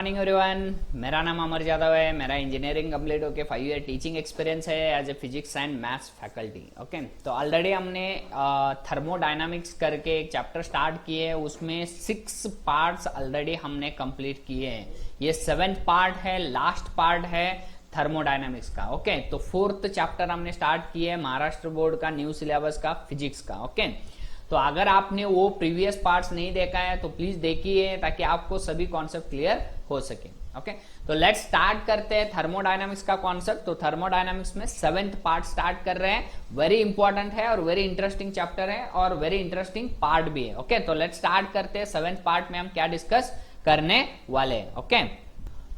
Morning everyone, मेरा नाम अमर यादव है। मेरा इंजीनियरिंग कंप्लीट होके 5 ईयर टीचिंग एक्सपीरियंस है as a physics and maths faculty. Okay, तो ऑलरेडी हमने थर्मोडायनामिक्स करके एक चैप्टर स्टार्ट किए है, उसमें 6 पार्ट्स ऑलरेडी हमने कंप्लीट किए हैं। ये 7th पार्ट है, लास्ट पार्ट है थर्मोडायनामिक्स का। ओके, तो 4th चैप्टर हमने स्टार्ट किए है महाराष्ट्र बोर्ड का न्यू सिलेबस का फिजिक्स का। ओके, तो अगर आपने वो प्रीवियस पार्ट्स नहीं देखा है तो प्लीज देखिए ताकि आपको सभी कॉन्सेप्ट क्लियर हो सके। ओके, तो लेट्स स्टार्ट करते हैं थर्मोडायनामिक्स का कॉन्सेप्ट। तो थर्मोडायनामिक्स में 7th पार्ट स्टार्ट कर रहे हैं। वेरी इंपॉर्टेंट है और वेरी इंटरेस्टिंग चैप्टर है और वेरी इंटरेस्टिंग पार्ट भी है। ओके, तो लेट्स स्टार्ट करते हैं। 7th पार्ट में हम क्या डिस्कस करने वाले हैं। ओके,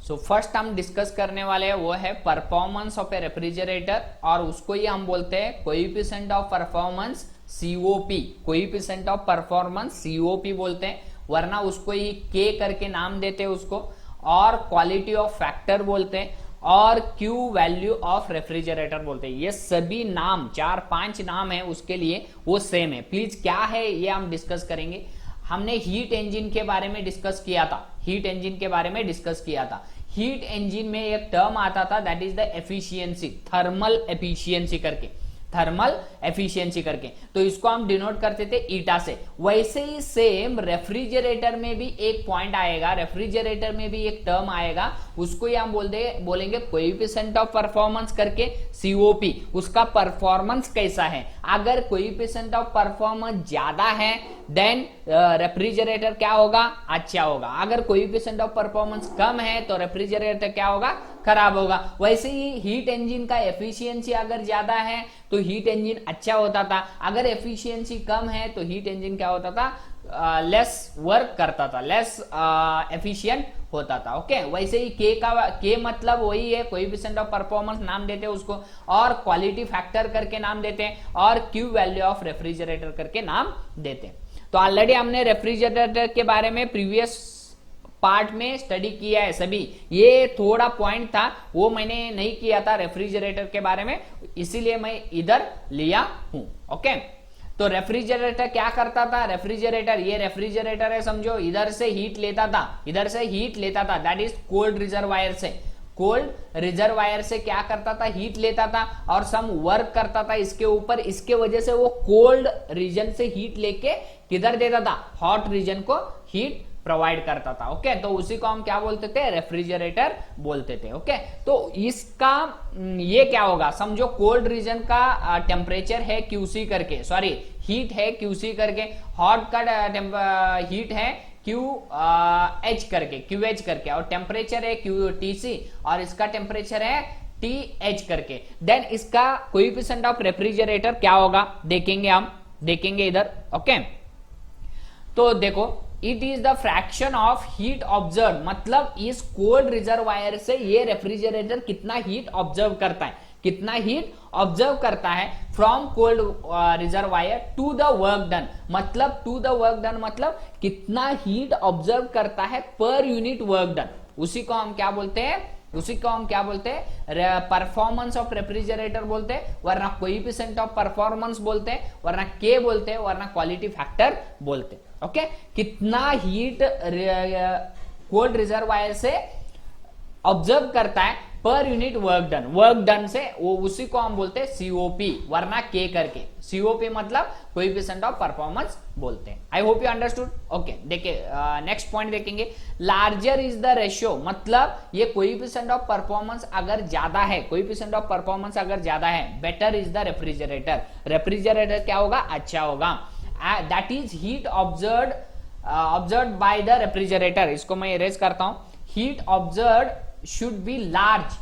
सो फर्स्ट हम डिस्कस करने वाले हैं वो है परफॉर्मेंस ऑफ ए रेफ्रिजरेटर, और उसको ही हम बोलते हैं coefficient of performance COP. Coefficient of performance COP बोलते हैं, वरना उसको ही के करके नाम देते हैं उसको, और क्वालिटी ऑफ फैक्टर बोलते हैं, और क्यू वैल्यू ऑफ रेफ्रिजरेटर बोलते हैं। ये सभी नाम 4-5 नाम है उसके लिए, वो सेम है। प्लीज क्या है ये हम डिस्कस करेंगे। हमने हीट इंजन के बारे में डिस्कस किया था। हीट इंजन के बारे में डिस्कस किया था। हीट इंजन में एक टर्म आता था that is the efficiency, thermal efficiency करके, थर्मल एफिशिएंसी करके। तो इसको हम डिनोट करते थे ईटा से। वैसे ही सेम रेफ्रिजरेटर में भी एक पॉइंट आएगा, रेफ्रिजरेटर में भी एक टर्म आएगा, उसको ही हम बोलेंगे कोएफिशिएंट ऑफ परफॉर्मेंस करके सीओपी। उसका परफॉर्मेंस कैसा है, अगर कोएफिशिएंट ऑफ परफॉर्मेंस ज्यादा है देन रेफ्रिजरेटर क्या होगा, अच्छा होगा। अगर कोएफिशिएंट ऑफ परफॉर्मेंस कम है तो रेफ्रिजरेटर क्या होगा, खराब होगा। वैसे ही हीट इंजन का एफिशिएंसी अगर ज्यादा है तो हीट इंजन अच्छा होता था, अगर एफिशिएंसी कम है तो हीट इंजन क्या होता था, लेस वर्क करता था, लेस एफिशिएंट होता था। ओके, वैसे ही के मतलब वही है, कोएफिशिएंट ऑफ परफॉर्मेंस नाम देते हैं उसको, और क्वालिटी फैक्टर करके नाम देते हैं, और क्यू वैल्यू ऑफ रेफ्रिजरेटर करके नाम देते हैं। तो ऑलरेडी हमने रेफ्रिजरेटर के बारे में प्रीवियस पार्ट में स्टडी किया है सभी। ये थोड़ा पॉइंट था वो मैंने नहीं किया था रेफ्रिजरेटर के बारे में, इसीलिए मैं इधर लिया हूं। ओके, तो रेफ्रिजरेटर क्या करता था, रेफ्रिजरेटर, ये रेफ्रिजरेटर है समझो, इधर से हीट लेता था, इधर से हीट लेता था, दैट इज कोल्ड रिजर्वायर से। कोल्ड रिजर्वायर से क्या करता था, हीट लेता था और सम वर्क करता था इसके ऊपर। इसके वजह से वो कोल्ड रीजन से हीट लेके किधर देता था, हॉट रीजन को हीट प्रोवाइड करता था। ओके, तो उसी को हम क्या बोलते थे, रेफ्रिजरेटर बोलते थे। ओके, तो इसका ये क्या होगा, समझो कोल्ड रीजन का टेम्परेचर है क्यूसी करके, सॉरी हीट है क्यूसी करके, हॉट का हीट है क्यू एच करके, क्यू एच करके, और टेम्परेचर है क्यू टीसी, और इसका टेम्परेचर है टी एच करके। देन इसका कोएफिशिएंट ऑफ रेफ्रिजरेटर क्या होगा देखेंगे, हम देखेंगे इधर। ओके, तो देखो, it is the fraction of heat observe, मतलब इस कोल्ड रिजर्वायर से ये रेफ्रिजरेटर कितना हीट ऑब्जर्व करता है, कितना हीट ऑब्जर्व करता है from cold reservoir to the work done, मतलब टू द वर्क डन मतलब कितना हीट ऑब्जर्व करता है पर यूनिट वर्क डन। उसी को हम क्या बोलते हैं, उसी को हम क्या बोलते हैं, परफॉर्मेंस ऑफ रेफ्रिजरेटर बोलते हैं, वरना कोएफिशिएंट ऑफ परफॉर्मेंस बोलते हैं, वरना के बोलते हैं, वरना क्वालिटी फैक्टर बोलते हैं। ओके, कितना हीट कोल्ड रिजर्वायर से ऑब्जर्व करता है पर unit work done, work done से वो, उसी को हम बोलते हैं सीओपी, वरना के करके। सीओपी मतलब कोएफिशिएंट ऑफ परफॉर्मेंस बोलते हैं। आई होप यू अंडरस्टूड। ओके, देखिए नेक्स्ट पॉइंट देखेंगे, लार्जर इज द रेशियो, मतलब ये कोएफिशिएंट ऑफ परफॉर्मेंस अगर ज्यादा है, कोएफिशिएंट ऑफ परफॉर्मेंस अगर ज्यादा है, better is the refrigerator, refrigerator क्या होगा, अच्छा होगा। That is heat observed by the refrigerator. इसको मैं इरेज करता हूं, heat observed should be large,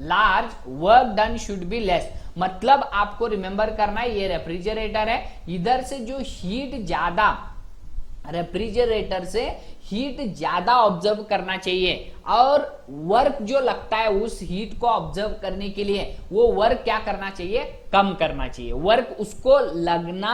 large work done should be less. मतलब आपको रिमेंबर करना है ये रेफ्रिजरेटर है, इधर से जो हीट ज्यादा, रेफ्रिजरेटर से हीट ज्यादा ऑब्जर्व करना चाहिए, और वर्क जो लगता है उस हीट को ऑब्जर्व करने के लिए, वो वर्क क्या करना चाहिए, कम करना चाहिए। वर्क उसको लगना,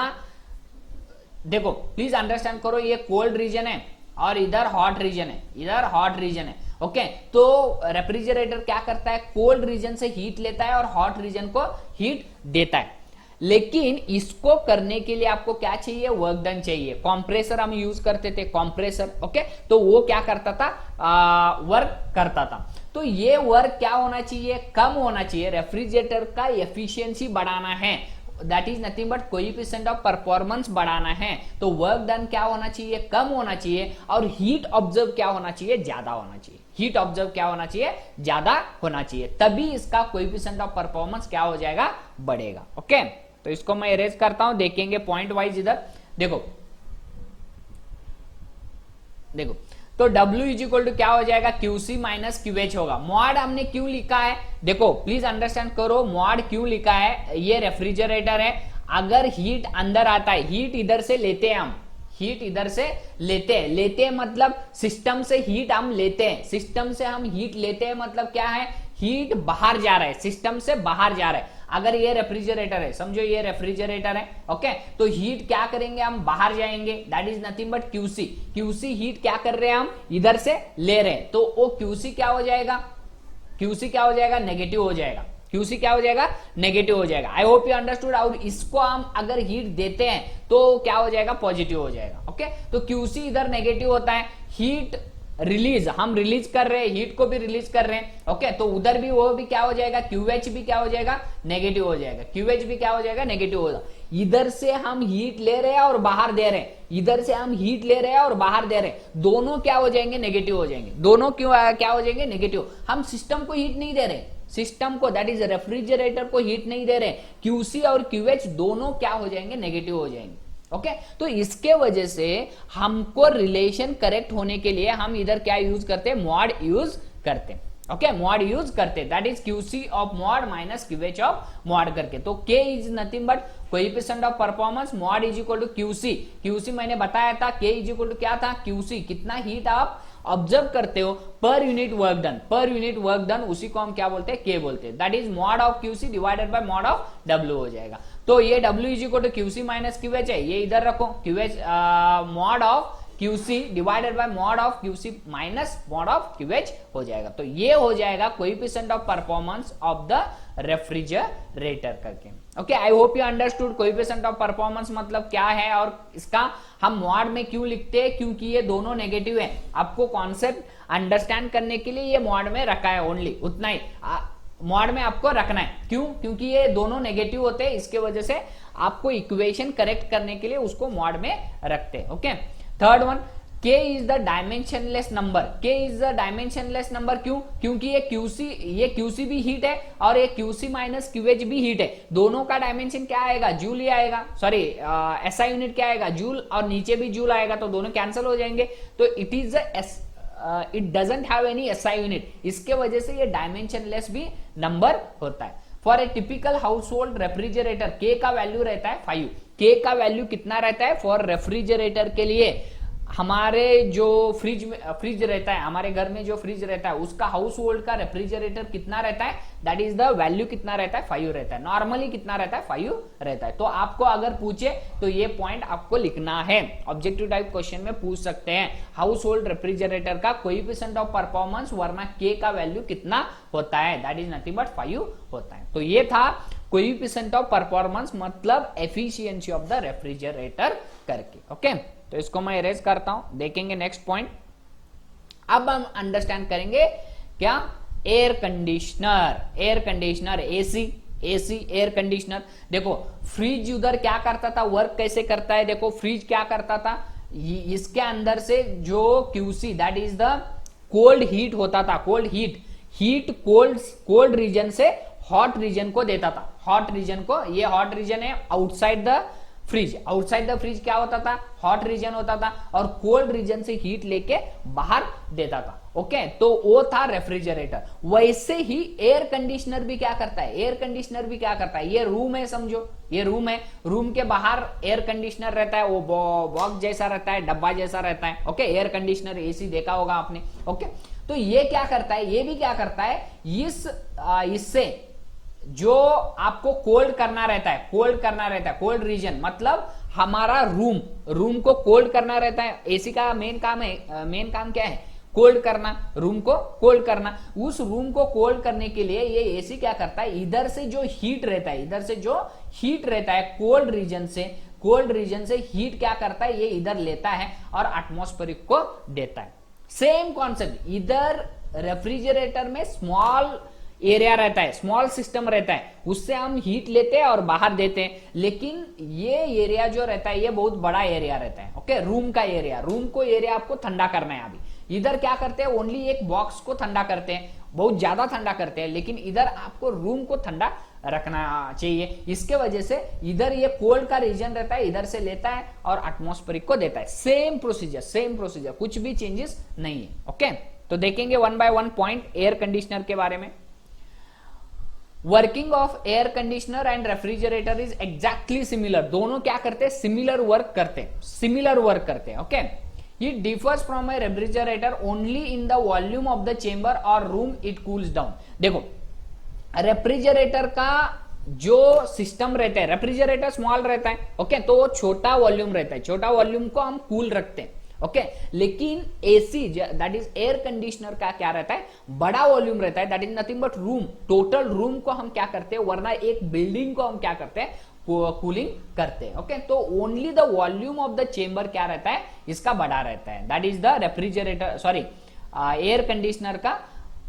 देखो प्लीज अंडरस्टैंड करो, ये कोल्ड रीजन है और इधर हॉट रीजन है, इधर हॉट रीजन है। ओके, तो रेफ्रिजरेटर क्या करता है, कोल्ड रीजन से हीट लेता है और हॉट रीजन को हीट देता है। लेकिन इसको करने के लिए आपको क्या चाहिए, वर्क डन चाहिए। कंप्रेसर हम यूज करते थे, कंप्रेसर, ओके, तो वो क्या करता था, वर्क करता था। तो ये वर्क क्या होना चाहिए, कम होना चाहिए। रेफ्रिजरेटर का एफिशिएंसी बढ़ाना है, that is nothing but coefficient of performance बढ़ाना है, तो वर्क डन क्या होना चाहिए, कम होना चाहिए, और हीट ऑब्जर्व क्या होना चाहिए, ज्यादा होना चाहिए। हीट ऑब्जर्व क्या होना चाहिए, ज्यादा होना चाहिए, तभी इसका कोएफिशिएंट ऑफ परफॉर्मेंस क्या हो जाएगा, बढ़ेगा। ओके, तो इसको मैं इरेज करता हूं, देखेंगे पॉइंट वाइज इधर। देखो देखो, तो W इज इक्वल टू क्या हो जाएगा, QC माइनस QH होगा। मॉड हमने क्यों लिखा है, देखो प्लीज अंडरस्टैंड करो, मॉड क्यों लिखा है, ये रेफ्रिजरेटर है, अगर हीट अंदर आता है, हीट इधर से लेते हैं हम, हीट इधर से लेते हैं मतलब सिस्टम से हीट हम लेते हैं, सिस्टम से हम हीट लेते हैं मतलब क्या है, हीट बाहर जा रहा है, सिस्टम से बाहर जा रहा है। अगर ये रेफ्रिजरेटर है, समझो ये रेफ्रिजरेटर है, ओके, तो हीट क्या करेंगे हम, बाहर जाएंगे, that is nothing but QC heat क्या कर रहे हैं हम, इधर से ले रहे हैं, तो वो क्यूसी क्या हो जाएगा, क्यूसी क्या हो जाएगा, नेगेटिव हो जाएगा, क्यूसी क्या हो जाएगा, नेगेटिव हो जाएगा। I hope you understood. और इसको हम अगर हीट देते हैं तो क्या हो जाएगा, पॉजिटिव हो जाएगा। ओके, तो क्यूसी इधर नेगेटिव होता है, हीट रिलीज, हम रिलीज कर रहे हैं, हीट को भी रिलीज कर रहे हैं, ओके, तो उधर भी वो भी क्या हो जाएगा, QH भी क्या हो जाएगा, नेगेटिव हो जाएगा, QH भी क्या हो जाएगा, नेगेटिव हो जाएगा। इधर से हम हीट ले रहे हैं और बाहर दे रहे हैं, इधर से हम हीट ले रहे हैं और बाहर दे रहे हैं, दोनों क्या हो जाएंगे, नेगेटिव हो जाएंगे, दोनों क्यों क्या हो जाएंगे, नेगेटिव। हम सिस्टम को हीट नहीं दे रहे, सिस्टम को, दैट इज रेफ्रिजरेटर को हीट नहीं दे रहे, QC और QH दोनों क्या हो जाएंगे, नेगेटिव हो जाएंगे। ओके, तो इसके वजह से हमको रिलेशन करेक्ट होने के लिए हम इधर क्या यूज करते हैं, मॉड यूज करते हैं। ओके, मॉड यूज करते हैं, that is QC of mod minus QH of mod करके। तो K is nothing but coefficient of performance, mod is equal to QC मैंने बताया था, K इज इक्वल टू क्या था, QC, कितना हीट आप ऑब्जर्व करते हो per unit work done, per unit work done, उसी को हम क्या बोलते हैं, K बोलते हैं, that is mod of QC divided by mod of W हो जाएगा। तो ये W is equal to QC minus QH है, ये इधर रखो, QH mod of QC divided by mod of QC minus mod of QH हो जाएगा। तो ये हो जाएगा coefficient of performance of the refrigerator करके। Okay, I hope you understood coefficient of performance मतलब क्या है, और इसका हम मॉड में क्यों लिखते हैं, क्योंकि ये दोनों नेगेटिव है। आपको कॉन्सेप्ट अंडरस्टैंड करने के लिए ये मॉड में रखा है, ओनली उतना ही मॉड में आपको रखना है। क्यों, क्योंकि ये दोनों नेगेटिव होते हैं, इसके वजह से आपको इक्वेशन करेक्ट करने के लिए उसको मॉड में रखते हैं। Okay, third one, K is the dimensionless number, K is the dimensionless number, क्यों, क्योंकि ये QC भी हीट है और ये QC माइनस QH भी हीट है, दोनों का डायमेंशन क्या आएगा, जूल ही आएगा, सॉरी SI यूनिट क्या आएगा, जूल, और नीचे भी जूल आएगा, तो दोनों कैंसिल हो जाएंगे, तो it is it doesn't have any SI unit, इसके वजह से ये डायमेंशनलेस भी नंबर होता है। For a typical house hold refrigerator K का वैल्यू रहता है 5, K का वैल्यू कितना रहता है फॉर रेफ्रिजरेटर के लिए, हमारे जो फ्रिज रहता है, हमारे घर में जो फ्रिज रहता है उसका हाउस होल्ड का रेफ्रिजरेटर कितना रहता है, दैट इज द वैल्यू कितना रहता है, 5 रहता है, नॉर्मली कितना रहता है, 5 रहता है। तो आपको अगर पूछे तो ये पॉइंट आपको लिखना है, ऑब्जेक्टिव टाइप क्वेश्चन में पूछ सकते हैं, हाउस होल्ड रेफ्रिजरेटर का कोएफिशिएंट ऑफ परफॉर्मेंस वरना K का वैल्यू कितना होता है, दैट इज नथिंग बट 5 होता है। तो ये था कोएफिशिएंट ऑफ परफॉर्मेंस मतलब एफिशिएंसी ऑफ द रेफ्रिजरेटर करके। ओके, तो इसको मैं इरेज करता हूं, देखेंगे नेक्स्ट पॉइंट। अब हम अंडरस्टैंड करेंगे क्या, air conditioner AC air conditioner. देखो फ्रिज उधर क्या करता था, वर्क कैसे करता है, देखो फ्रिज क्या करता था, इसके अंदर से जो QC that is the cold heat होता था, कोल्ड हीट कोल्ड रीजन से हॉट रीजन को देता था, हॉट रीजन को, ये हॉट रीजन है outside the fridge, outside the fridge क्या होता था, हॉट रीजन होता था, और कोल्ड रीजन से हीट लेके बाहर देता था। ओके, तो वो था रेफ्रिजरेटर। वैसे ही एयर कंडीशनर भी क्या करता है, एयर कंडीशनर भी क्या करता है, ये रूम है, समझो ये रूम है, रूम के बाहर एयर कंडीशनर रहता है, वो बॉक्स जैसा रहता है, डब्बा जैसा रहता है। ओके, एयर कंडीशनर AC देखा होगा आपने। ओके, तो ये क्या करता है, ये भी क्या करता है, इससे जो आपको कोल्ड करना रहता है, कोल्ड रीजन मतलब हमारा रूम को कोल्ड करना रहता है। AC का मेन काम क्या है, कोल्ड करना, रूम को कोल्ड करना। उस रूम को कोल्ड करने के लिए ये एसी क्या करता है, इधर से जो हीट रहता है, इधर से जो हीट रहता है कोल्ड रीजन से हीट क्या करता है, ये इधर लेता है और एटमॉस्फेरिक को देता है। सेम कॉन्सेप्ट, इधर रेफ्रिजरेटर में स्मॉल एरिया रहता है, स्मॉल सिस्टम रहता है, उससे हम हीट लेते हैं और बाहर देते हैं। लेकिन ये एरिया जो रहता है ये बहुत बड़ा एरिया रहता है, ओके, रूम का एरिया, रूम को एरिया आपको ठंडा करना है। अभी इधर क्या करते हैं, ओनली एक बॉक्स को ठंडा करते हैं, बहुत ज्यादा ठंडा करते हैं, लेकिन इधर आपको रूम को ठंडा रखना चाहिए। इसके वजह से इधर ये कोल्ड का रीजन रहता है, इधर से लेता है और एटमॉस्फेरिक को देता है। सेम प्रोसीजर, कुछ भी चेंजेस नहीं है, ओके। तो देखेंगे one by one point air conditioner के बारे में। Working of air conditioner and refrigerator is exactly similar, दोनों क्या करते हैं, सिमिलर वर्क करते हैं, okay. It differs from a refrigerator only in the volume of the chamber or room it cools down। देखो रेफ्रिजरेटर का जो सिस्टम रहता है, रेफ्रिजरेटर स्मॉल रहता है, ओके, तो छोटा वॉल्यूम रहता है, छोटा वॉल्यूम को हम कूल रखते हैं, ओके। लेकिन AC that is air conditioner का क्या रहता है, बड़ा वॉल्यूम रहता है, that is nothing but room, total room को हम क्या करते हैं, वरना एक बिल्डिंग को हम क्या करते हैं, कूलिंग करते हैं, ओके। तो only the volume of the chamber क्या रहता है, इसका बड़ा रहता है, that is the refrigerator, sorry air conditioner का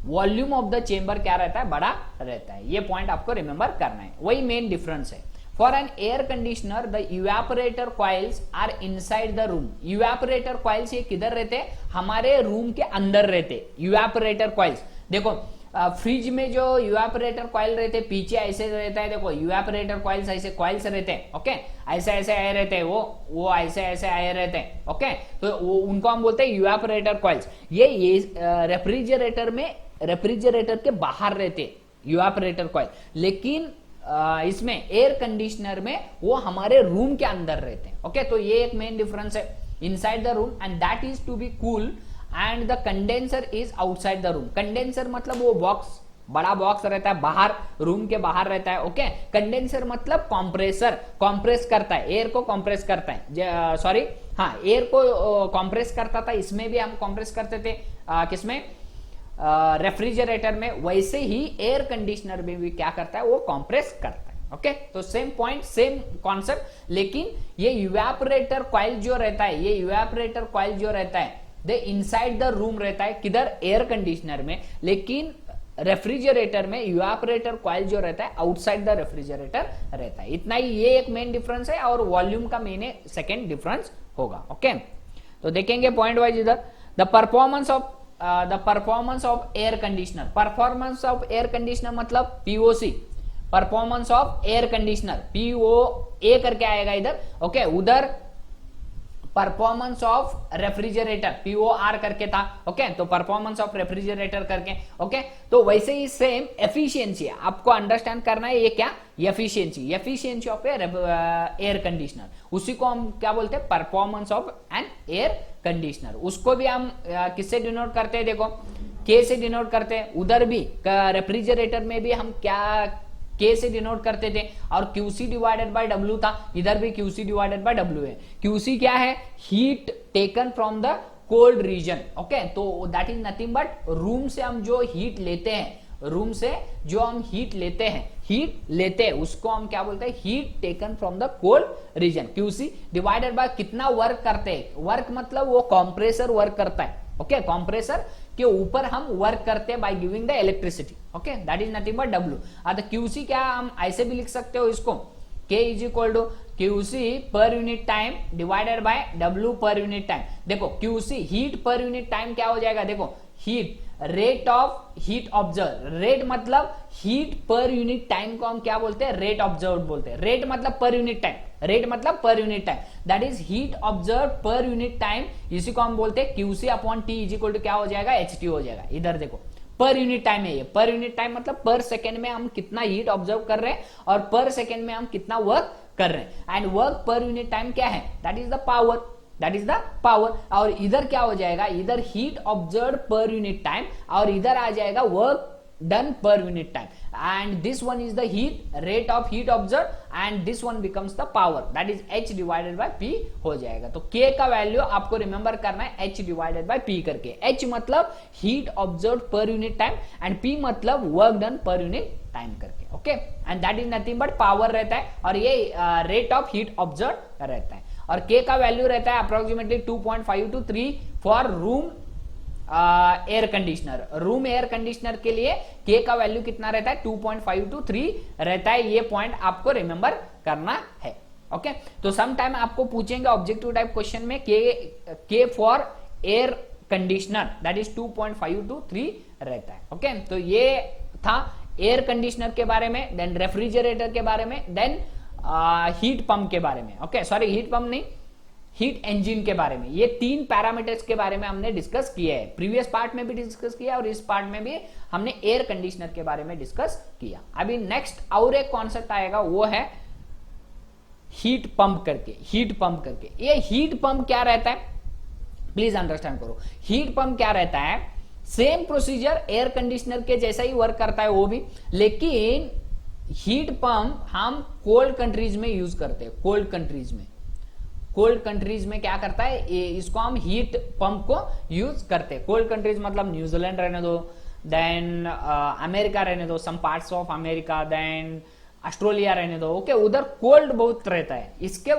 वॉल्यूम ऑफ द चेंबर क्या रहता है, बड़ा रहता है। ये पॉइंट आपको रिमेंबर करना है, वही मेन डिफरेंस है। For an air conditioner the evaporator coils are inside the room. Evaporator coils ये किधर रहते हैं, हमारे रूम के अंदर रहते। इवेपोरेटर कॉइल्स देखो फ्रिज में जो इवेपोरेटर कॉइल रहते पीछे ऐसे रहता है, देखो इवेपोरेटर कॉइल्स ऐसे कॉइल्स रहते हैं, ओके, ऐसे ऐसे आए रहते हैं, वो ऐसे ऐसे आए रहते हैं, ओके। तो उनको हम बोलते हैं इवेपोरेटर कॉइल्स। ये रेफ्रिजरेटर के बाहर रहते इवेपोरेटर कॉइल, लेकिन इसमें एयर कंडीशनर में वो हमारे रूम के अंदर रहते हैं, ओके। तो ये एक मेन डिफरेंस है, inside the room and that is to be cool and the condenser is outside the room. Condenser मतलब वो बॉक्स, बड़ा बॉक्स रहता है बाहर, रूम के बाहर रहता है, ओके। कंडेंसर मतलब कॉम्प्रेसर, कॉम्प्रेस करता है, एयर को कॉम्प्रेस करता है, सॉरी हाँ, एयर को कॉम्प्रेस करता था, इसमें भी हम कॉम्प्रेस करते थे, किसमें, रेफ्रिजरेटर में। वैसे ही एयर कंडीशनर में भी क्या करता है, वो कॉम्प्रेस करता है, ओके। तो सेम पॉइंट, सेम कॉन्सेप्ट, लेकिन ये इवेपोरेटर कॉइल जो रहता है, ये इवेपोरेटर कॉइल जो रहता है द इनसाइड द रूम रहता है, किधर, एयर कंडीशनर में, लेकिन रेफ्रिजरेटर में इवेपोरेटर कॉइल जो रहता है आउटसाइड द रेफ्रिजरेटर रहता है। इतना ही, ये एक मेन डिफरेंस है, और वॉल्यूम का मेन सेकेंड डिफरेंस होगा, ओके। तो देखेंगे पॉइंट वाइज इधर, the performance of air conditioner. Performance of air conditioner मतलब POC, performance of air conditioner, POA करके आएगा इधर, ओके। उधर परफॉर्मेंस ऑफ रेफ्रिजरेटर पीओआर करके था, ओके। तो परफॉर्मेंस ऑफ रेफ्रिजरेटर करके, ओके। तो वैसे ही सेम एफिशिएंसी है, आपको अंडरस्टैंड करना है, ये क्या, एफिशिएंसी ऑफ एयर कंडीशनर, उसी को हम क्या बोलते हैं, performance of an air conditioner. उसको भी हम किससे डिनोट करते हैं, देखो के से डिनोट करते हैं, उधर भी रेफ्रिजरेटर में भी हम क्या के से डिनोट करते थे, और क्यूसी डिवाइडेड बाय डब्ल्यू था, इधर भी क्यूसी डिवाइडेड बाय डब्ल्यू है। क्यूसी क्या है, heat taken from the cold region, okay. तो that is nothing but room से हम जो हीट लेते हैं, रूम से जो हम हीट लेते हैं उसको हम क्या बोलते हैं, heat taken from the cold reason. QC divided bye कितना वर्क करते हैं, वर्क मतलब वो कॉम्प्रेसर वर्क करता है, ओके। कॉम्प्रेसर के ऊपर हम वर्क करते हैं by giving the electricity, okay, that is nothing but W. तो क्यूसी क्या, हम ऐसे भी लिख सकते हो इसको, K is equal to QC per unit time divided by W per unit time. देखो QC heat per unit time क्या हो जाएगा, देखो heat, rate of heat absorb, rate मतलब हीट पर यूनिट टाइम को हम क्या बोलते हैं, रेट ऑब्जर्व बोलते हैं। रेट मतलब per unit time, that is heat observe per unit time, इसी को हम बोलते हैं QC upon T is equal to क्या हो जाएगा, एच टी हो जाएगा। इधर देखो पर यूनिट टाइम है, ये पर यूनिट टाइम मतलब पर सेकेंड में हम कितना हीट ऑब्जर्व कर रहे हैं, और पर सेकेंड में हम कितना वर्क कर रहे हैं, एंड वर्क पर यूनिट टाइम क्या है, दैट इज द पावर। और इधर क्या हो जाएगा, इधर heat observe per unit time, और इधर आ जाएगा work done per unit time, and this one is the rate of heat observed, and this one becomes the power, that is h divided by p हो जाएगा। तो k का value आपको remember करना है h डिवाइडेड बाय p करके। h मतलब heat observe per unit time and p मतलब work done per unit time करके। Okay, and that is nothing but power रहता है, और ये रेट ऑफ हीट ऑब्जर्व रहता है, और k का वैल्यू रहता है approximately 2.5 to 3 for room air conditioner. Room air conditioner के लिए k का वैल्यू कितना रहता है 2.5 to 3 रहता है। ये पॉइंट आपको रिमेंबर करना है। ओके, तो सम टाइम आपको पूछेंगे ऑब्जेक्टिव टाइप क्वेश्चन में k for air conditioner that is 2.5 to 3 रहता है। ओके, तो ये था एयर कंडीशनर के बारे में, देन रेफ्रिजरेटर के बारे में, देन हीट पंप के बारे में। ओके, सॉरी हीट पंप नहीं, हीट इंजन के बारे में। ये 3 पैरामीटर्स के बारे में हमने डिस्कस किया है, प्रीवियस पार्ट में भी डिस्कस किया और इस पार्ट में भी हमने एयर कंडीशनर के बारे में डिस्कस किया। अभी नेक्स्ट और एक कॉन्सेप्ट आएगा, वो है हीट पंप करके। हीट पंप करके, ये हीट पंप क्या रहता है प्लीज अंडरस्टैंड करो। हीट पंप क्या रहता है, सेम प्रोसीजर एयर कंडीशनर के जैसा ही वर्क करता है वो भी, लेकिन हीट पंप हम कोल्ड कंट्रीज में यूज करते हैं। कोल्ड कंट्रीज में क्या करता है, इसको हम हीट पंप को यूज करते हैं। कोल्ड कंट्रीज मतलब न्यूजीलैंड रहने दो, देन अमेरिका रहने दो, some parts of America, then Australia रहने दो। ओके, उधर कोल्ड बहुत रहता है। इसके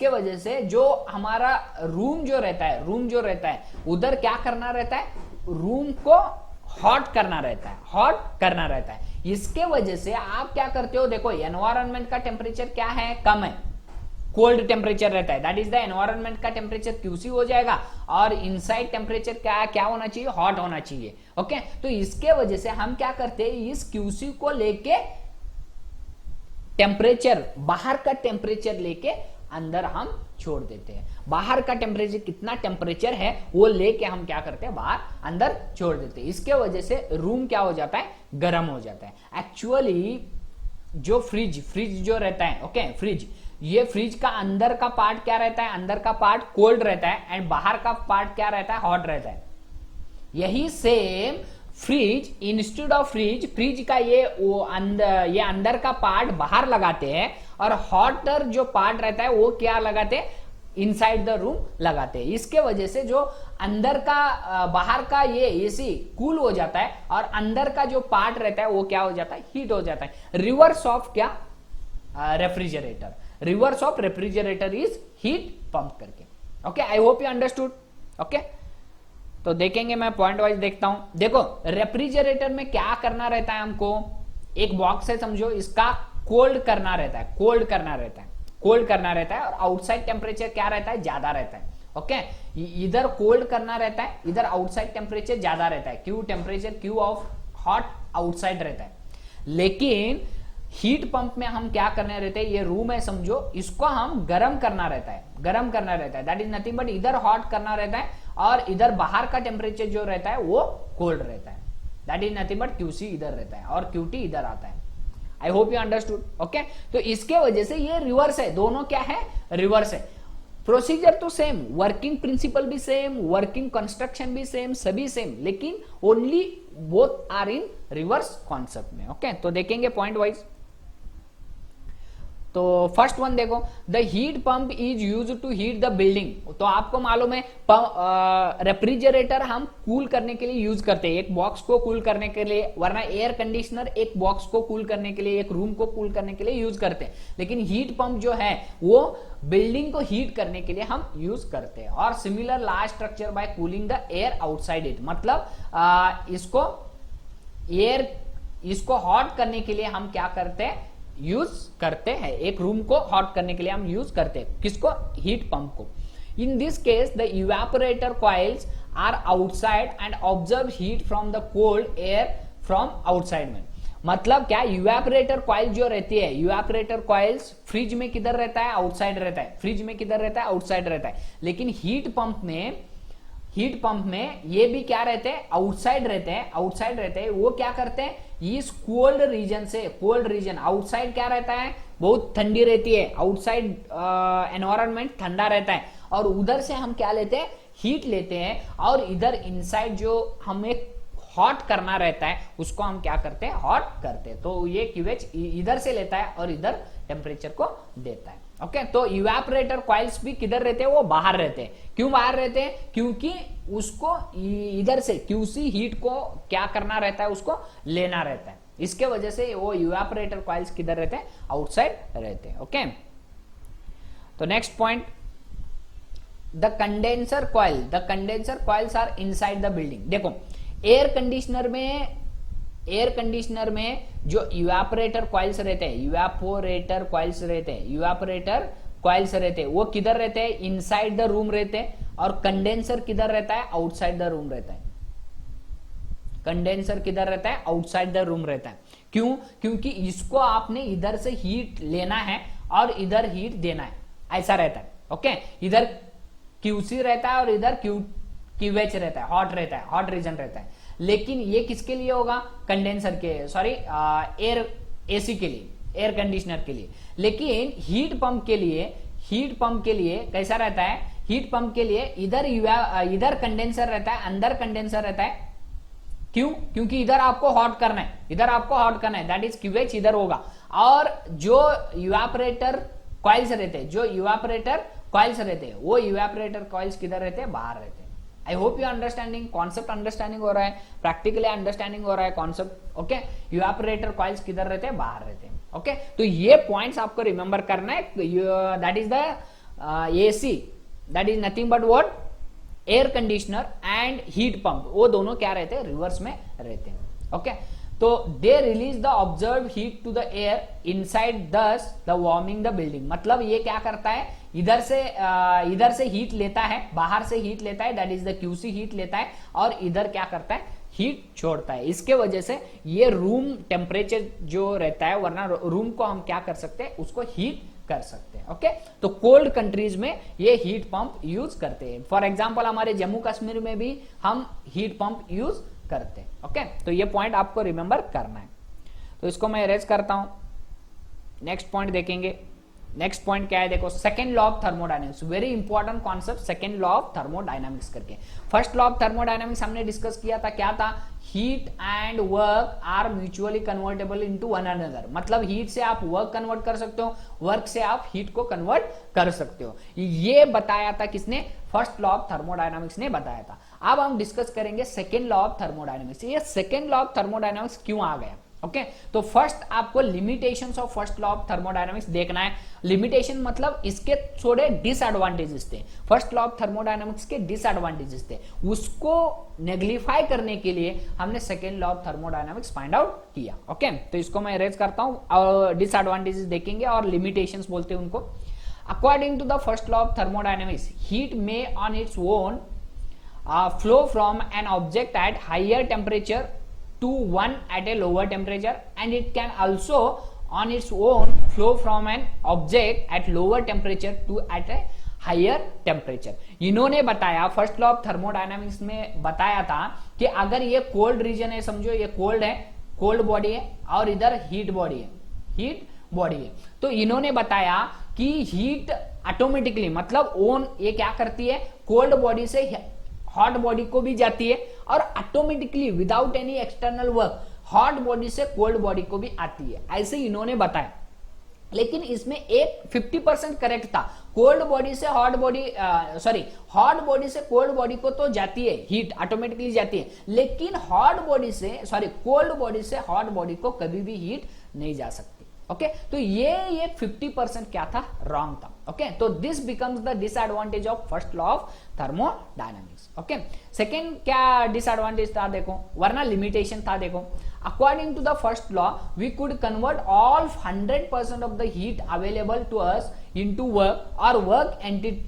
वजह से जो हमारा रूम जो रहता है उधर क्या करना रहता है, रूम को हॉट करना रहता है। इसके वजह से आप क्या करते हो, देखो एनवायरनमेंट का टेम्परेचर क्या है, कम है, कोल्ड टेम्परेचर रहता है, दैट इज द एनवायरनमेंट का टेम्परेचर क्यूसी हो जाएगा, और इनसाइड टेम्परेचर क्या होना चाहिए, हॉट होना चाहिए। ओके, तो इसके वजह से हम क्या करते हैं, इस क्यूसी को लेके टेम्परेचर, बाहर का टेम्परेचर लेके अंदर हम छोड़ देते हैं। बाहर का टेम्परेचर कितना टेम्परेचर है वो लेके हम क्या करते हैं, बाहर अंदर छोड़ देते हैं। इसके वजह से रूम क्या हो जाता है, गर्म हो जाता है। एक्चुअली जो फ्रिज जो रहता है, ओके फ्रिज, ये फ्रिज का अंदर का पार्ट क्या रहता है, अंदर का पार्ट कोल्ड रहता है एंड बाहर का पार्ट क्या रहता है, हॉट रहता है। यही same fridge, instead of fridge का ये अंदर का पार्ट बाहर लगाते हैं, और हॉटर जो पार्ट रहता है वो क्या लगाते हैं, इनसाइड द रूम लगाते हैं। इसके वजह से जो अंदर का बाहर का ये एसी कूल हो जाता है, और अंदर का जो पार्ट रहता है वो क्या हो जाता है, हीट हो जाता है। रिवर्स ऑफ क्या, refrigerator. Reverse of refrigerator is heat pump करके। Okay, I hope you understood. Okay, तो देखेंगे, मैं पॉइंट वाइज देखता हूं। देखो रेफ्रिजरेटर में क्या करना रहता है, हमको एक बॉक्स है समझो, इसका कोल्ड करना रहता है, और आउटसाइड टेम्परेचर क्या रहता है, ज्यादा रहता है। ओके, इधर कोल्ड करना रहता है, इधर आउटसाइड टेम्परेचर ज्यादा रहता है, क्यू ऑफ हॉट आउटसाइड रहता है। लेकिन हीट पंप में हम क्या करने रहते हैं, ये रूम है समझो, इसको हम गर्म करना रहता है, दैट इज नथिंग बट इधर हॉट करना रहता है, और इधर बाहर का टेम्परेचर जो रहता है वो कोल्ड रहता है, that is nothing but QC इधर रहता है और क्यूटी इधर आता है। I hope you understood. Okay, तो इसके वजह से ये रिवर्स है, दोनों क्या है, रिवर्स है। प्रोसीजर तो सेम, वर्किंग प्रिंसिपल भी सेम, वर्किंग कंस्ट्रक्शन भी सेम, सभी सेम, लेकिन only both are in reverse concept में। ओके, तो देखेंगे पॉइंट वाइज। तो फर्स्ट वन देखो, the heat pump is use to heat the building. तो आपको मालूम है रेफ्रिजरेटर हम कूल करने के लिए यूज करते हैं, एक बॉक्स को कूल करने के लिए, वरना एयर कंडीशनर एक बॉक्स को कूल करने के लिए, एक रूम को कूल करने के लिए यूज करते हैं। लेकिन हीट पंप जो है वो बिल्डिंग को हीट करने के लिए हम यूज करते हैं। और similar large structure bye cooling the air outside it, मतलब इसको हॉट करने के लिए हम क्या करते हैं, यूज करते हैं। एक रूम को हॉट करने के लिए हम यूज करते हैं किसको, हीट पंप को। In this case the evaporator coils are outside and observe heat from the cold air from outside में। मतलब क्या, इवेपोरेटर कॉइल जो रहती है, इवेपोरेटर कॉइल्स फ्रिज में किधर रहता है, आउटसाइड रहता है, फ्रिज में किधर रहता है, आउटसाइड रहता है। लेकिन हीट पंप में ये भी क्या रहते हैं, आउटसाइड रहते हैं। वो क्या करते हैं, इस कोल्ड रीजन से, कोल्ड रीजन आउटसाइड क्या रहता है, बहुत ठंडी रहती है, आउटसाइड एनवायरनमेंट ठंडा रहता है, और उधर से हम क्या लेते हैं, हीट लेते हैं, और इधर इनसाइड जो हम एक हॉट करना रहता है उसको हम क्या करते हैं, हॉट करते हैं। तो ये QH इधर से लेता है और इधर टेम्परेचर को देता है। ओके, तो इवेपोरेटर कॉइल्स भी किधर रहते हैं, वो बाहर रहते हैं। क्यों बाहर रहते हैं, क्योंकि उसको इधर से QC हीट को क्या करना रहता है, उसको लेना रहता है। इसके वजह से वो इवेपोरेटर कॉइल्स किधर रहते हैं, आउटसाइड रहते हैं। ओके, तो next point, the condenser coils are inside the building. देखो एयर कंडीशनर में जो इवेपोरेटर कॉइल्स रहते हैं, इवेपोरेटर कॉइल्स रहते हैं वो किधर रहते हैं, इनसाइड द रूम रहते हैं। और कंडेंसर किधर रहता है, आउटसाइड द रूम रहता है। कंडेंसर किधर रहता है, आउटसाइड द रूम रहता है। क्यों, क्योंकि इसको आपने इधर से हीट लेना है और इधर हीट देना है, ऐसा रहता है। ओके, इधर QC रहता है और इधर QH रहता है, हॉट रहता है, हॉट रीजन रहता है। लेकिन ये किसके लिए होगा, कंडेंसर के, सॉरी एयर AC के लिए, एयर कंडीशनर के लिए। लेकिन हीट पंप के लिए कैसा रहता है, हीट पंप के लिए इधर कंडेंसर रहता है, अंदर कंडेंसर रहता है। क्यों, क्योंकि इधर आपको हॉट करना है, दैट इज QH इधर होगा। और जो इवेपोरेटर कॉइल्स रहते हैं, वो इवेपोरेटर कॉइल्स किधर रहते हैं, बाहर रहते हैं। आई hope you understanding, concept understanding हो रहा है, प्रैक्टिकली अंडरस्टैंडिंग हो रहा है कॉन्सेप्ट। ओके, इवेपोरेटर कॉइल्स किधर रहते हैं, बाहर रहते हैं। ओके, तो ये पॉइंट्स आपको रिमेंबर करना है। That is the AC, that is nothing but what, air conditioner and heat pump, वो दोनों क्या रहते हैं, रिवर्स में रहते हैं। ओके, तो they release the observe heat to the air inside, thus the warming the building. मतलब ये क्या करता है, इधर से हीट लेता है, बाहर से हीट लेता है, that is the QC heat लेता है, और इधर क्या करता है, हीट छोड़ता है। इसके वजह से ये रूम टेम्परेचर जो रहता है, वरना रूम को हम क्या कर सकते हैं, उसको हीट कर सकते हैं। ओके, तो कोल्ड कंट्रीज में ये हीट पंप यूज करते हैं। फॉर एग्जांपल हमारे जम्मू कश्मीर में भी हम हीट पंप यूज करते हैं। ओके, तो ये पॉइंट आपको रिमेंबर करना है। तो इसको मैं इरेज करता हूं, नेक्स्ट पॉइंट देखेंगे। नेक्स्ट पॉइंट क्या है, देखो second law of thermodynamics, very important concept, second law of thermodynamics करके। फर्स्ट लॉ ऑफ थर्मोडायनेमिक्स हमने डिस्कस किया था, क्या था, heat and work are mutually convertible into one another. मतलब हीट से आप वर्क कन्वर्ट कर सकते हो, वर्क से आप हीट को कन्वर्ट कर सकते हो। ये बताया था किसने, फर्स्ट लॉ ऑफ थर्मोडायनेमिक्स ने बताया था। अब हम डिस्कस करेंगे सेकेंड लॉ ऑफ थर्मोडायनेमिक्स। ये सेकेंड लॉ ऑफ थर्मोडायनेमिक्स क्यों आ गया। ओके, तो फर्स्ट आपको limitations of first law of thermodynamics देखना है। लिमिटेशन मतलब इसके थोड़े डिसएडवांटेजेस थे, फर्स्ट लॉ ऑफ थर्मोडायनेमिक्स के डिसएडवांटेजेस थे, उसको नेग्लिफाई करने के लिए हमने second law of thermodynamics find out किया। ओके, तो इसको मैं इरेज करता हूं और डिसएडवांटेजेस देखेंगे और लिमिटेशंस बोलते हैं उनको। According to the first law of thermodynamics, heat may on its own flow from an object at higher temperature to one at a lower temperature, and it can also on its own flow from an object at lower temperature to at a higher temperature. इन्होंने बताया, first law of thermodynamics में बताया था कि अगर ये cold region है, समझो ये कोल्ड है, कोल्ड बॉडी है, और इधर हीट बॉडी है, तो इन्होंने बताया कि हीट ऑटोमेटिकली, मतलब ओन ये क्या करती है, कोल्ड बॉडी से हॉट बॉडी को भी जाती है, और automatically without any external work hot body से कोल्ड बॉडी को भी आती है, ऐसे इन्होंने बताया। लेकिन इसमें एक 50% करेक्ट था, कोल्ड बॉडी से हॉट बॉडी, हॉट बॉडी से कोल्ड बॉडी को तो जाती है, हीट ऑटोमेटिकली जाती है, लेकिन कोल्ड बॉडी से हॉट बॉडी को कभी भी हीट नहीं जा सकती। ओके, तो ये 50% क्या था, रॉन्ग था। ओके, तो this becomes the disadvantage of first law of thermodynamics. Okay, second क्या डिसएडवांटेज था देखो, वरना लिमिटेशन था देखो। According to the first law we could convert all 100% of the heat available to us into work, और work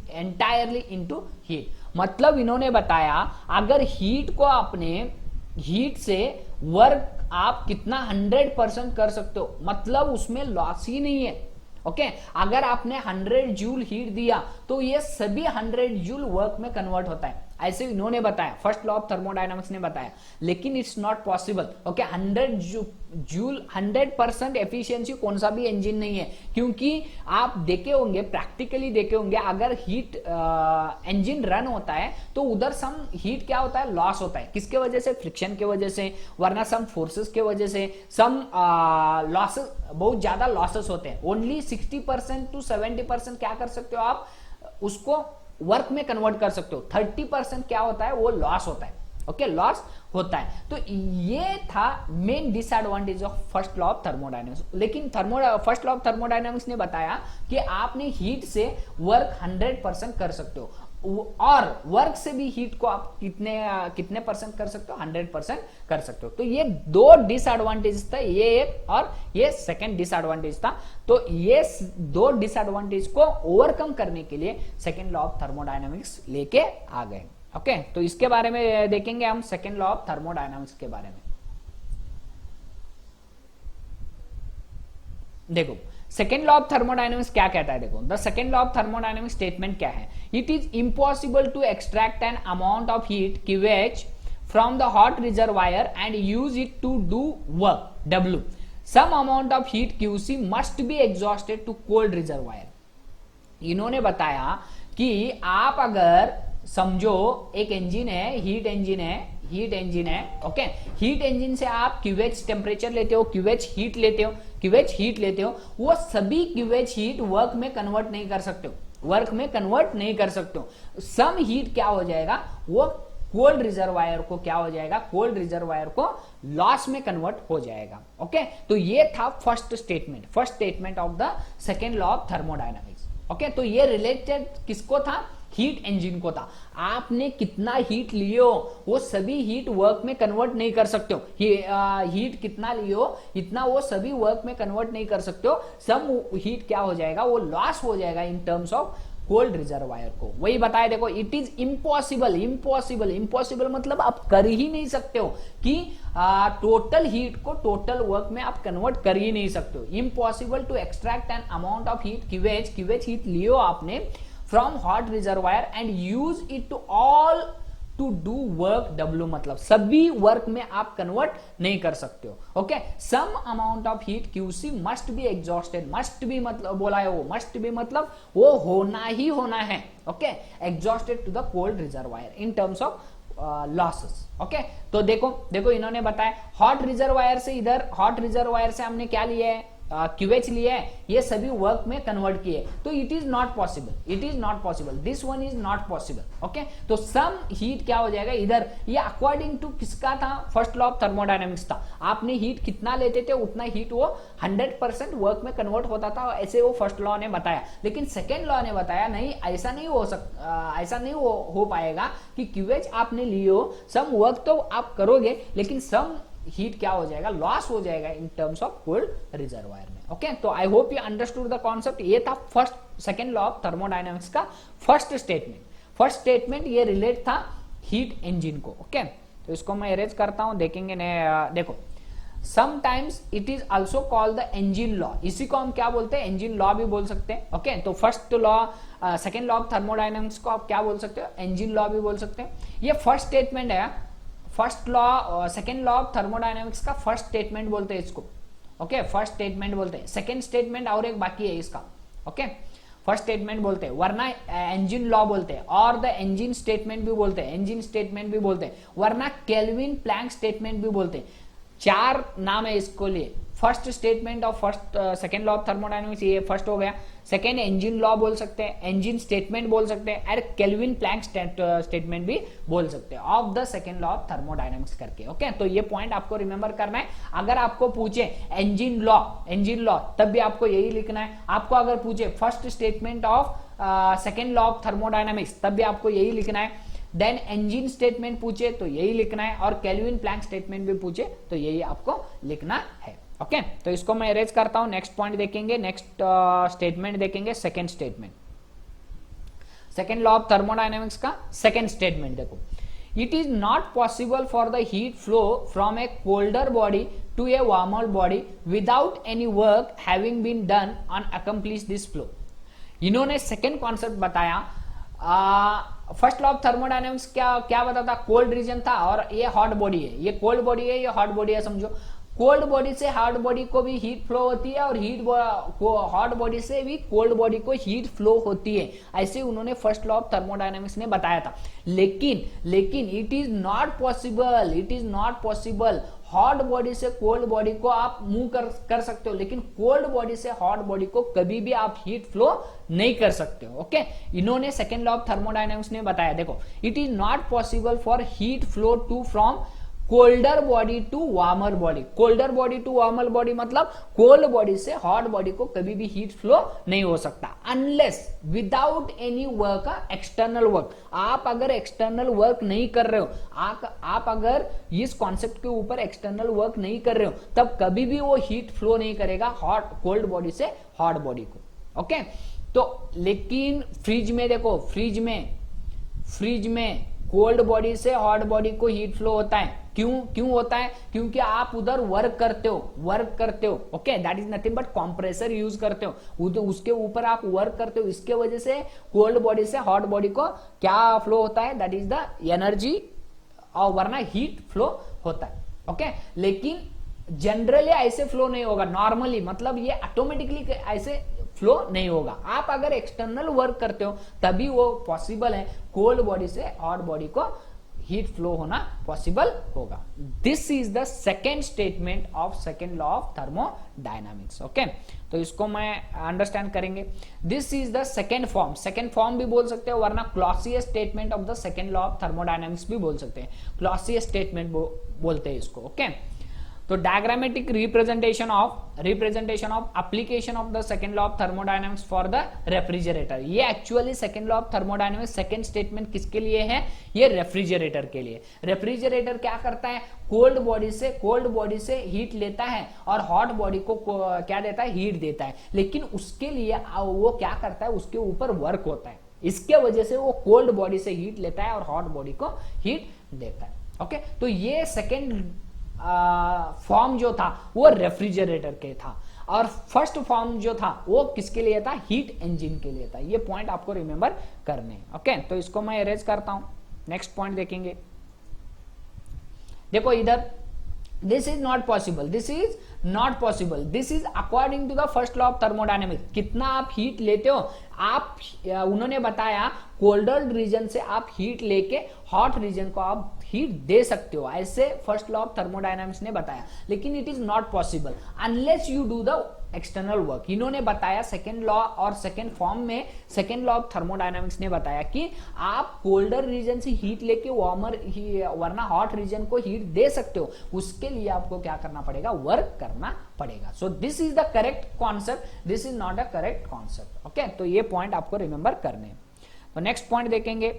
entirely into heat. मतलब इन्होंने बताया, अगर हीट को आपने, हीट से वर्क आप कितना 100% कर सकते हो, मतलब उसमें लॉस ही नहीं है। ओके, अगर आपने 100 जूल हीट दिया तो ये सभी 100 जूल वर्क में कन्वर्ट होता है, ऐसे इन्होंने बताया, फर्स्ट लॉ ऑफ थर्मोडायनामिक्स ने बताया, लेकिन it's not possible. Okay, 100% efficiency कौन सा भी इंजन नहीं है, क्योंकि आप देखे होंगे, प्रैक्टिकली देखे होंगे, अगर हीट इंजन रन होता है तो उधर सम हीट क्या होता है, लॉस होता है। किसके वजह से? फ्रिक्शन के वजह से, वरना सम फोर्सेस के वजह से, सम लॉसेस, बहुत ज्यादा लॉसेस होते हैं। ओनली 60% टू 70% क्या कर सकते हो आप, उसको वर्क में कन्वर्ट कर सकते हो। 30% क्या होता है, वो लॉस होता है। ओके, लॉस होता है। तो ये था main disadvantage of first law of thermodynamics. लेकिन फर्स्ट लॉ ऑफ थर्मोडायनामिक्स ने बताया कि आपने हीट से वर्क 100% कर सकते हो, और वर्क से भी हीट को आप कितने परसेंट कर सकते हो, 100% कर सकते हो। तो ये दो डिसएडवांटेज था, ये एक और ये सेकंड डिसएडवांटेज था। तो ये दो डिसएडवांटेज को ओवरकम करने के लिए सेकंड लॉ ऑफ थर्मोडायनामिक्स लेके आ गए। ओके, तो इसके बारे में देखेंगे हम, सेकंड लॉ ऑफ थर्मोडायनामिक्स के बारे में। देखो, सेकेंड लॉ ऑफ थर्मोडायनामिक्स क्या कहता है, देखो, the second law of thermodynamics statement क्या है, it is impossible to extract an amount of heat QH from the hot reservoir and use it to do work W. Some amount of heat QC must be exhausted to cold reservoir. इन्होंने बताया कि आप अगर समझो एक engine है, heat engine है, okay, heat engine से आप QH टेम्परेचर लेते हो, QH हीट लेते हो, वो सभी QH हीट वर्क में कन्वर्ट नहीं कर सकते हो, सम हीट क्या हो जाएगा, वो कोल्ड रिजर्वायर को लॉस में कन्वर्ट हो जाएगा। ओके, तो ये था first statement of the second law of thermodynamics. Okay, तो ये रिलेटेड किसको था, हीट इंजन को था। आपने कितना हीट लियो, वो सभी हीट वर्क में कन्वर्ट नहीं कर सकते हो। हीट कितना लियो, इतना वो सभी वर्क में कन्वर्ट नहीं कर सकते हो। सम हीट क्या हो जाएगा, वो लॉस हो जाएगा इन टर्म्स ऑफ कोल्ड रिजर्वायर को। वही बताया, देखो, इट इज इम्पॉसिबल मतलब आप कर ही नहीं सकते हो कि टोटल हीट को टोटल वर्क में आप कन्वर्ट कर ही नहीं सकते हो। Impossible to extract an amount of heat QH heat लियो आपने from hot reservoir and use it to all to do work W, मतलब सभी वर्क में आप कन्वर्ट नहीं कर सकते हो। Okay, some amount of heat QC must be exhausted, must be मतलब बोला है, वो मस्ट बी मतलब वो होना ही होना है। Okay, exhausted to the cold reservoir in terms of losses. Okay, तो देखो इन्होंने बताया हॉट रिजर्वायर से हमने क्या लिया है, QH लिया है, ये सभी वर्क में कन्वर्ट किए, तो it is not possible, this one is not possible. Okay, तो सम हीट क्या हो जाएगा इधर, ये अकॉर्डिंग टू किसका था, फर्स्ट लॉ ऑफ थर्मोडायनामिक्स था। आपने हीट कितना लेते थे, उतना हीट वो 100% वर्क में कन्वर्ट होता था, ऐसे वो फर्स्ट लॉ ने बताया। लेकिन सेकेंड लॉ ने बताया नहीं, ऐसा नहीं हो पाएगा कि QH आपने लियो, सम वर्क तो आप करोगे, लेकिन सम हीट क्या हो जाएगा, लॉस हो जाएगा इन टर्म्स ऑफ कोल्ड रिजर्वायर में। ओके, तो आई hope you understood the concept. ये था सेकेंड लॉ ऑफ थर्मोडायनामिक्स का फर्स्ट स्टेटमेंट। ये रिलेट था हीट इंजन को। ओके, तो इसको मैं इरेज करता हूं, देखेंगे देखो, sometimes it is also called the engine law, इसी को हम क्या बोलते हैं, इंजन लॉ भी बोल सकते हैं। ओके, तो first law second law of thermodynamics को आप क्या बोल सकते हो, इंजन लॉ भी बोल सकते हैं। ये फर्स्ट स्टेटमेंट है, first law second law of thermodynamics का फर्स्ट स्टेटमेंट बोलते हैं इसको। ओके, फर्स्ट स्टेटमेंट बोलते हैं। सेकेंड स्टेटमेंट और एक बाकी है इसका। ओके, फर्स्ट स्टेटमेंट बोलते हैं, वरना इंजन लॉ बोलते हैं, और द इंजन स्टेटमेंट भी बोलते हैं, वरना केल्विन प्लैंक स्टेटमेंट भी बोलते हैं। 4 नाम है इसको लिए। First statement of second law of thermodynamics, ये फर्स्ट हो गया। सेकेंड इंजन लॉ बोल सकते हैं, इंजन स्टेटमेंट बोल सकते हैं, और केल्विन प्लैंक स्टेटमेंट भी बोल सकते हैं of the second law of thermodynamics करके। ओके, तो ये पॉइंट आपको रिमेंबर करना है। अगर आपको पूछे इंजन लॉ तब भी आपको यही लिखना है। आपको अगर पूछे first statement of second law of thermodynamics, तब भी आपको यही लिखना है। देन इंजन स्टेटमेंट पूछे तो यही लिखना है, और केल्विन प्लैंक स्टेटमेंट भी पूछे तो यही आपको लिखना है। ओके, तो इसको मैं इरेज करता हूं। नेक्स्ट पॉइंट देखेंगे, नेक्स्ट स्टेटमेंट देखेंगे, सेकेंड लॉ ऑफ थर्मोडायनामिक्स का सेकेंड स्टेटमेंट देखो, it is not possible for the heat flow from a colder body to a warmer body without any work having been done on accomplish this flow. इन्होंने second concept बताया, first law of thermodynamics क्या क्या बताता, cold region था और ये hot body है, ये कोल्ड बॉडी है, ये हॉट बॉडी है, समझो। कोल्ड बॉडी से हॉट बॉडी को भी हीट फ्लो होती है और हॉट बॉडी से भी कोल्ड बॉडी को हीट फ्लो होती है, ऐसे उन्होंने फर्स्ट लॉ ऑफ थर्मोडायनेमिक्स ने बताया था। लेकिन it is not possible hot body से कोल्ड बॉडी को आप मूव कर सकते हो, लेकिन कोल्ड बॉडी से हॉट बॉडी को कभी भी आप हीट फ्लो नहीं कर सकते हो। ओके, इन्होंने सेकेंड लॉ ऑफ थर्मोडायनेमिक्स ने बताया, देखो, it is not possible for heat flow to from colder body to warmer body. Colder body to warmer body मतलब कोल्ड बॉडी से हॉट बॉडी को कभी भी हीट फ्लो नहीं हो सकता, unless without any work, external work. आप अगर एक्सटर्नल वर्क नहीं कर रहे हो, आप अगर इस कॉन्सेप्ट के ऊपर एक्सटर्नल वर्क नहीं कर रहे हो, तब कभी भी वो हीट फ्लो नहीं करेगा कोल्ड बॉडी से हॉट बॉडी को। ओके, तो लेकिन फ्रिज में देखो, फ्रिज में कोल्ड बॉडी से हॉट बॉडी को हीट फ्लो होता है। क्यों होता है? क्योंकि आप उधर वर्क करते हो। Okay, that is nothing but compressor use करते हो, उसके ऊपर आप वर्क करते हो, इसके वजह से कोल्ड बॉडी से हॉट बॉडी को क्या फ्लो होता है, दैट इज द एनर्जी, और वरना हीट फ्लो होता है। ओके, लेकिन जनरली ऐसे फ्लो नहीं होगा, नॉर्मली मतलब ये ऑटोमेटिकली ऐसे फ्लो नहीं होगा। आप अगर एक्सटर्नल वर्क करते हो तभी वो पॉसिबल है, कोल्ड बॉडी से हॉट बॉडी को हीट फ्लो होना पॉसिबल होगा। This is the second statement of second law of thermodynamics. Okay, तो इसको मैं अंडरस्टैंड करेंगे। This is the second form भी बोल सकते हो, वरना Clausius statement of the second law of thermodynamics भी बोल सकते हैं, क्लॉसियस स्टेटमेंट बोलते हैं इसको। ओके, तो diagrammatic representation of application of the second law of thermodynamics for the refrigerator. ये actually second law of thermodynamics second statement किसके लिए है? ये रेफ्रिजरेटर के लिए। रेफ्रिजरेटर क्या करता है? कोल्ड बॉडी से हीट लेता है और हॉट बॉडी को क्या देता है? हीट देता है, लेकिन उसके लिए वो क्या करता है? उसके ऊपर वर्क होता है, इसके वजह से वो कोल्ड बॉडी से हीट लेता है और हॉट बॉडी को हीट देता है। ओके, तो ये सेकेंड फॉर्म जो था वो रेफ्रिजरेटर के था, और फर्स्ट फॉर्म जो था वो किसके लिए था? हीट इंजन के लिए था। ये पॉइंट आपको रिमेंबर करने हैं। ओके, तो इसको मैं इरेज करता हूं, नेक्स्ट पॉइंट देखेंगे। देखो इधर, this is not possible, this is according to the first law of thermodynamics. कितना आप हीट लेते हो, आप उन्होंने बताया कोल्डर रीजन से आप हीट लेके हॉट रीजन को आप हीट दे सकते हो, ऐसे फर्स्ट लॉ ऑफ थर्मोडायनामिक्स ने बताया। लेकिन it is not possible unless you do the external work. इन्होंने बताया सेकेंड लॉ और सेकेंड फॉर्म में सेकेंड लॉ ऑफ थर्मोडायनामिक्स ने बताया कि आप कोल्डर रीजन से हीट लेके वरना हॉट रीजन को हीट दे सकते हो, उसके लिए आपको क्या करना पड़ेगा? वर्क करना पड़ेगा। So this is the correct concept, this is not a correct concept. Okay, तो ये पॉइंट आपको रिमेंबर करने हैं। तो नेक्स्ट पॉइंट देखेंगे,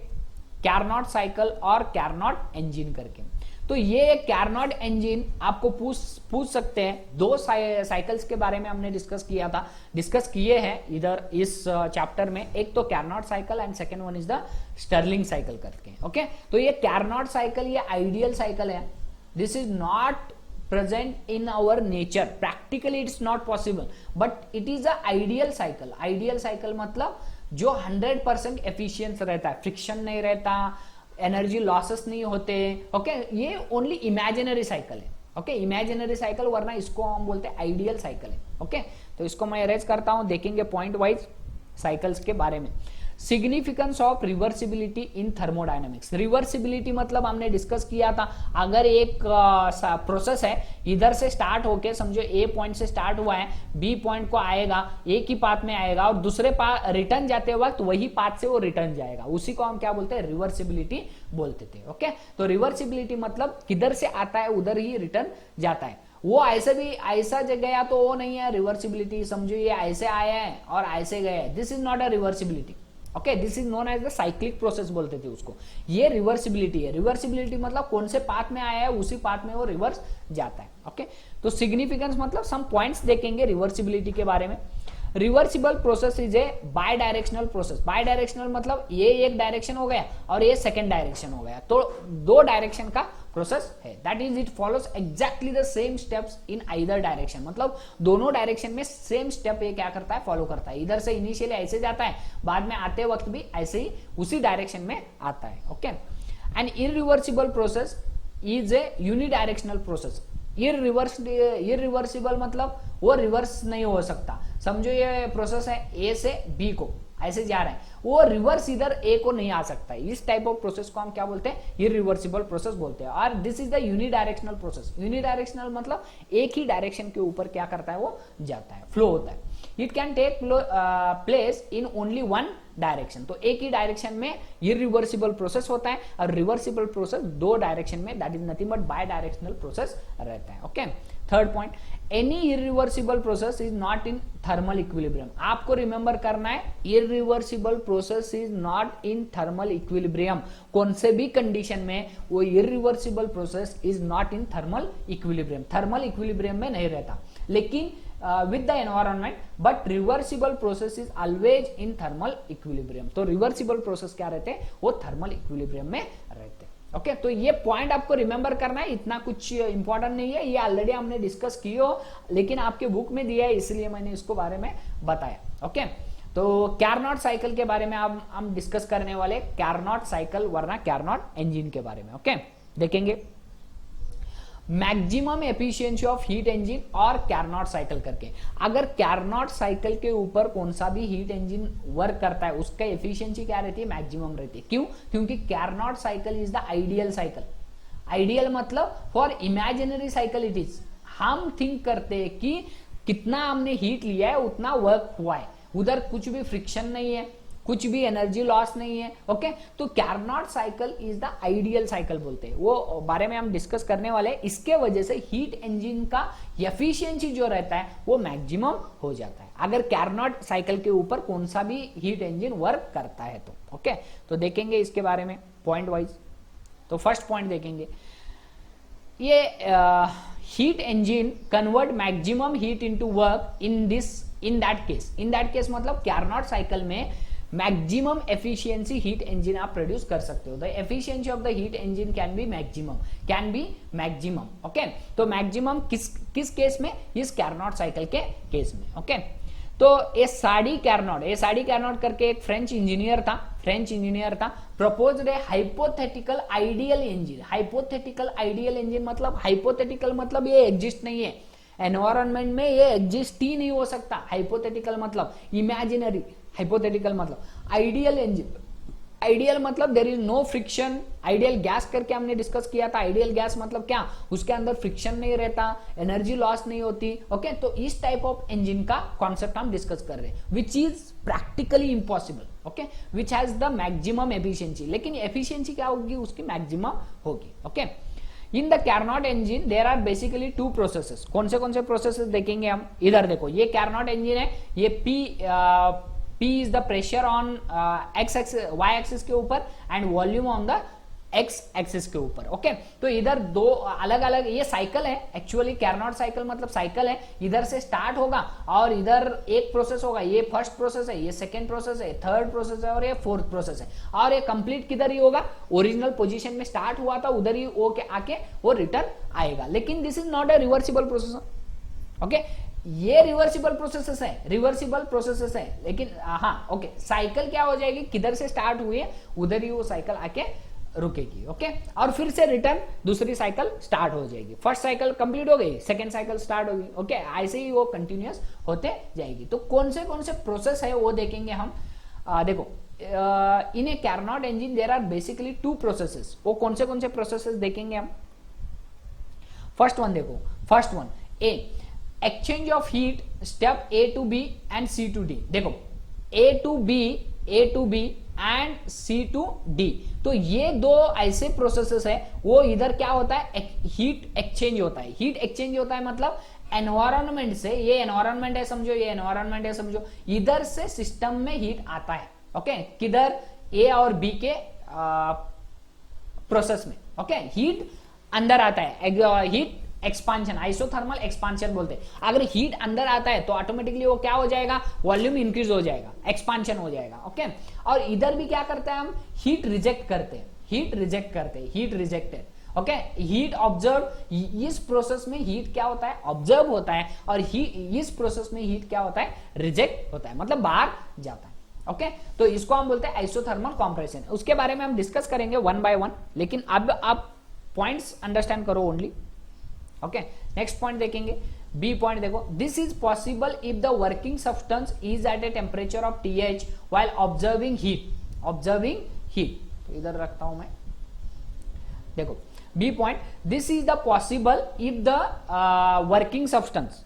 कैरनॉट साइकिल और कैरनॉट इंजन करके। तो ये कैरनॉट इंजन आपको पूछ सकते हैं। दो साइकिल्स के बारे में हमने डिस्कस किए हैं इधर इस चैप्टर में, एक तो Carnot cycle and second one is the Stirling cycle करके। ओके, तो ये कैरनॉट साइकिल ये आइडियल साइकिल है, this is not present in our nature, practically it's not possible, but it is a ideal cycle मतलब जो 100% efficient रहता है, friction नहीं रहता, एनर्जी लॉसेस नहीं होते। ओके, ये ओनली इमेजिनरी साइकिल है। ओके, इमेजिनरी साइकिल, वरना इसको हम बोलते हैं आइडियल साइकिल है। ओके, तो इसको मैं अरेंज करता हूं, देखेंगे पॉइंट वाइज साइकिल्स के बारे में। Significance of reversibility in thermodynamics. Reversibility मतलब हमने डिस्कस किया था, अगर एक प्रोसेस है, इधर से स्टार्ट होके समझो ए पॉइंट से स्टार्ट हुआ है, बी पॉइंट को आएगा, एक ही पाथ में आएगा और दूसरे रिटर्न जाते वक्त वही पाथ से वो रिटर्न जाएगा, उसी को हम क्या बोलते हैं? रिवर्सिबिलिटी बोलते थे। ओके, तो रिवर्सिबिलिटी मतलब किधर से आता है उधर ही रिटर्न जाता है। वो ऐसे भी ऐसा गया तो वो नहीं है रिवर्सिबिलिटी, समझो ये ऐसे आया है और ऐसे गया है, this is not a reversibility. Okay, this is known as the cyclic process बोलते थे उसको, ये रिवर्सिबिलिटी है। रिवर्सिबिलिटी मतलब कौन से पाथ में आया है उसी पाथ में वो रिवर्स जाता है। ओके, तो सिग्निफिकेंस मतलब सम पॉइंट्स देखेंगे रिवर्सिबिलिटी के बारे में। Reversible process is a bidirectional process. Bidirectional मतलब ये एक डायरेक्शन हो गया और ये सेकेंड डायरेक्शन हो गया, तो दो डायरेक्शन का प्रोसेस है। That is it follows exactly the same steps in either direction, मतलब दोनों डायरेक्शन में सेम स्टेप ये क्या करता है, फॉलो करता है। इधर से इनिशियली ऐसे जाता है, बाद में आते वक्त भी ऐसे ही उसी डायरेक्शन में आता है। Okay, and irreversible process is A unidirectional process. Irreversible मतलब वो रिवर्स नहीं हो सकता। समझो ये प्रोसेस है ए से बी को ऐसे जा रहा है, वो रिवर्स इधर ए को नहीं आ सकता है। इस टाइप ऑफ प्रोसेस को हम क्या बोलते हैं, इरिवर्सिबल प्रोसेस बोलते हैं। और this is the unidirectional process. Unidirectional मतलब एक ही डायरेक्शन के ऊपर क्या करता है, वो जाता है, फ्लो होता है। It can take place in only one direction, तो एक ही डायरेक्शन में इरिवर्सिबल प्रोसेस होता है, और रिवर्सिबल प्रोसेस दो डायरेक्शन में, that is nothing but bidirectional process रहता है। Okay, third point, any irreversible process is not in thermal equilibrium. आपको रिमेंबर करना है, irreversible process is not in thermal equilibrium. कौन से भी कंडीशन में वो irreversible process is not in thermal equilibrium, thermal equilibrium में नहीं रहता, लेकिन with the environment, but reversible process is always in thermal equilibrium। तो reversible process क्या रहते हैं, वो thermal equilibrium में रहते हैं। ओके, तो ये पॉइंट आपको रिमेंबर करना है, इतना कुछ इंपॉर्टेंट नहीं है, ये ऑलरेडी हमने डिस्कस की हो, लेकिन आपके बुक में दिया है इसलिए मैंने इसको बारे में बताया। ओके, तो कैरनॉट साइकिल के बारे में अब हम डिस्कस करने वाले, कैरनॉट साइकिल वरना कैरनॉट इंजन के बारे में। ओके, देखेंगे maximum efficiency of heat engine और कैरनॉट साइकिल करके। अगर कैरनॉट साइकिल के ऊपर कौन सा भी हीट इंजन वर्क करता है, उसका एफिशिएंसी क्या रहती है, मैक्सिमम रहती है। क्यों? क्योंकि Carnot cycle is the ideal cycle. Ideal मतलब for imaginary cycle it is. हम थिंक करते हैं कि कितना हमने हीट लिया है उतना वर्क हुआ है, उधर कुछ भी फ्रिक्शन नहीं है, कुछ भी एनर्जी लॉस नहीं है। ओके, तो Carnot cycle is the ideal cycle बोलते हैं, वो बारे में हम डिस्कस करने वाले हैं। इसके वजह से हीट इंजन का एफिशिएंसी जो रहता है वो मैक्सिमम हो जाता है अगर कैरनॉट साइकिल के ऊपर कौन सा भी हीट इंजन वर्क करता है तो। ओके, तो देखेंगे इसके बारे में पॉइंट वाइज। तो फर्स्ट पॉइंट देखेंगे, ये heat engine convert maximum heat into work in that case मतलब कैरनॉट साइकिल में मैक्सिमम एफिशिएंसी हीट इंजन आप प्रोड्यूस कर सकते हो। The efficiency of the heat engine can be maximum. Okay, तो मैक्सिमम किस केस में, इस कैरनॉट साइकिल के केस में। ओके, तो ये साडी कैरनॉट करके एक फ्रेंच इंजीनियर था, प्रपोज्ड ए hypothetical ideal engine. Hypothetical ideal engine मतलब, हाइपोथेटिकल मतलब ये एग्जिस्ट नहीं है एनवायरनमेंट में, ये एग्जिस्ट ही नहीं हो सकता। हाइपोथेटिकल मतलब इमेजिनरी, हाइपोथेटिकल मतलब आइडियल इंजन। आइडियल मतलब there is no friction. Ideal gas करके हमने डिस्कस किया था। आइडियल गैस मतलब क्या, उसके अंदर फ्रिक्शन नहीं रहता, एनर्जी लॉस नहीं होती। ओके, तो इस टाइप ऑफ इंजन का कॉन्सेप्ट हम डिस्कस कर रहे हैं, which is practically impossible. Okay, which has the maximum efficiency, लेकिन एफिशिएंसी क्या होगी, उसकी मैक्सिमम होगी। Okay, in the Carnot engine there are basically two processes. कौन से प्रोसेसेस देखेंगे हम, इधर देखो, ये कैरनॉट इंजन है, ये P is the pressure on y axis के ऊपर and volume on the x axis के ऊपर। ओके, तो इधर दो अलग अलग, ये साइकिल है एक्चुअली, कैरनॉट साइकिल मतलब साइकिल है। इधर से स्टार्ट होगा और इधर एक प्रोसेस होगा, ये फर्स्ट प्रोसेस है, ये सेकेंड प्रोसेस है, थर्ड प्रोसेस है और ये फोर्थ प्रोसेस है। और ये कंप्लीट किधर ही होगा, ओरिजिनल पोजीशन में स्टार्ट हुआ था उधर ही वो आके वो रिटर्न आएगा। लेकिन this is not a reversible process. Okay, ये रिवर्सिबल प्रोसेसेस है, लेकिन हाँ, ओके, साइकिल क्या हो जाएगी, किधर से स्टार्ट हुई है उधर ही वो साइकिल आके रुकेगी। ओके, और फिर से रिटर्न दूसरी साइकिल स्टार्ट हो जाएगी। फर्स्ट साइकिल कंप्लीट हो गई, सेकेंड साइकिल स्टार्ट होगी। ओके, ऐसे ही वो कंटिन्यूअस होते जाएगी। तो कौन से प्रोसेस है वो देखेंगे हम। देखो, in a Carnot engine there are basically two processes. वो कौन से प्रोसेसेस देखेंगे हम। फर्स्ट वन देखो, first one a, exchange of heat, step A to B and C to D। देखो, A to B and C to D, तो ये दो ऐसे प्रोसेसेस है, वो इधर क्या होता है, हीट एक्सचेंज होता है। हीट एक्सचेंज होता है मतलब एनवायरनमेंट से, ये एनवायरनमेंट है समझो, ये एनवायरनमेंट है समझो, इधर से सिस्टम में हीट आता है। ओके, किधर, A और B के प्रोसेस में। ओके, हीट अंदर आता है, हीट एक्सपांशन, आइसोथर्मल एक्सपांशन बोलते हैं। अगर हीट अंदर आता है तो ऑटोमेटिकली वो क्या हो जाएगा, वॉल्यूम इंक्रीज हो जाएगा, एक्सपांशन हो जाएगा। ओके, और इधर भी क्या करते हैं हम, हीट रिजेक्ट करते हैं, हीट रिजेक्ट करते हैं, heat rejected. Okay, heat observe, इस प्रोसेस में हीट क्या होता है, ऑब्जर्व होता है, और इस प्रोसेस में हीट क्या होता है, रिजेक्ट होता है, मतलब बाहर जाता है। ओके, तो इसको हम बोलते हैं आइसोथर्मल कंप्रेशन। उसके बारे में हम डिस्कस करेंगे वन बाय वन, लेकिन अब आप पॉइंट्स अंडरस्टैंड करो ओनली। ओके, नेक्स्ट पॉइंट देखेंगे, बी पॉइंट देखो, this is possible if the working substance is at a temperature of TH while observing heat, observing heat. तो इधर रखता हूं मैं, देखो B point, this is the possible if the working substance,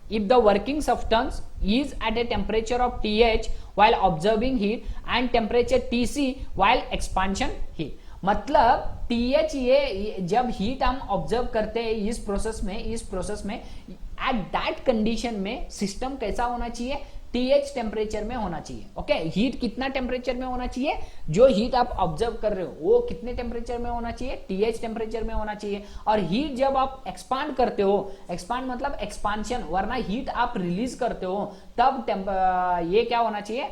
if the working substance is at a temperature of TH while observing heat and temperature TC while expansion heat। मतलब TH ये जब heat हम observe करते हैं इस process में at that condition में system कैसा होना चाहिए, TH टेम्परेचर में होना चाहिए। ओके, हीट कितना टेम्परेचर में होना चाहिए, जो हीट आप ऑब्जर्व कर रहे हो वो कितने टेम्परेचर में होना चाहिए, TH टेम्परेचर में होना चाहिए। और हीट जब आप एक्सपांड करते हो, एक्सपांड मतलब एक्सपांशन, वरना हीट आप रिलीज करते हो तब ये क्या होना चाहिए,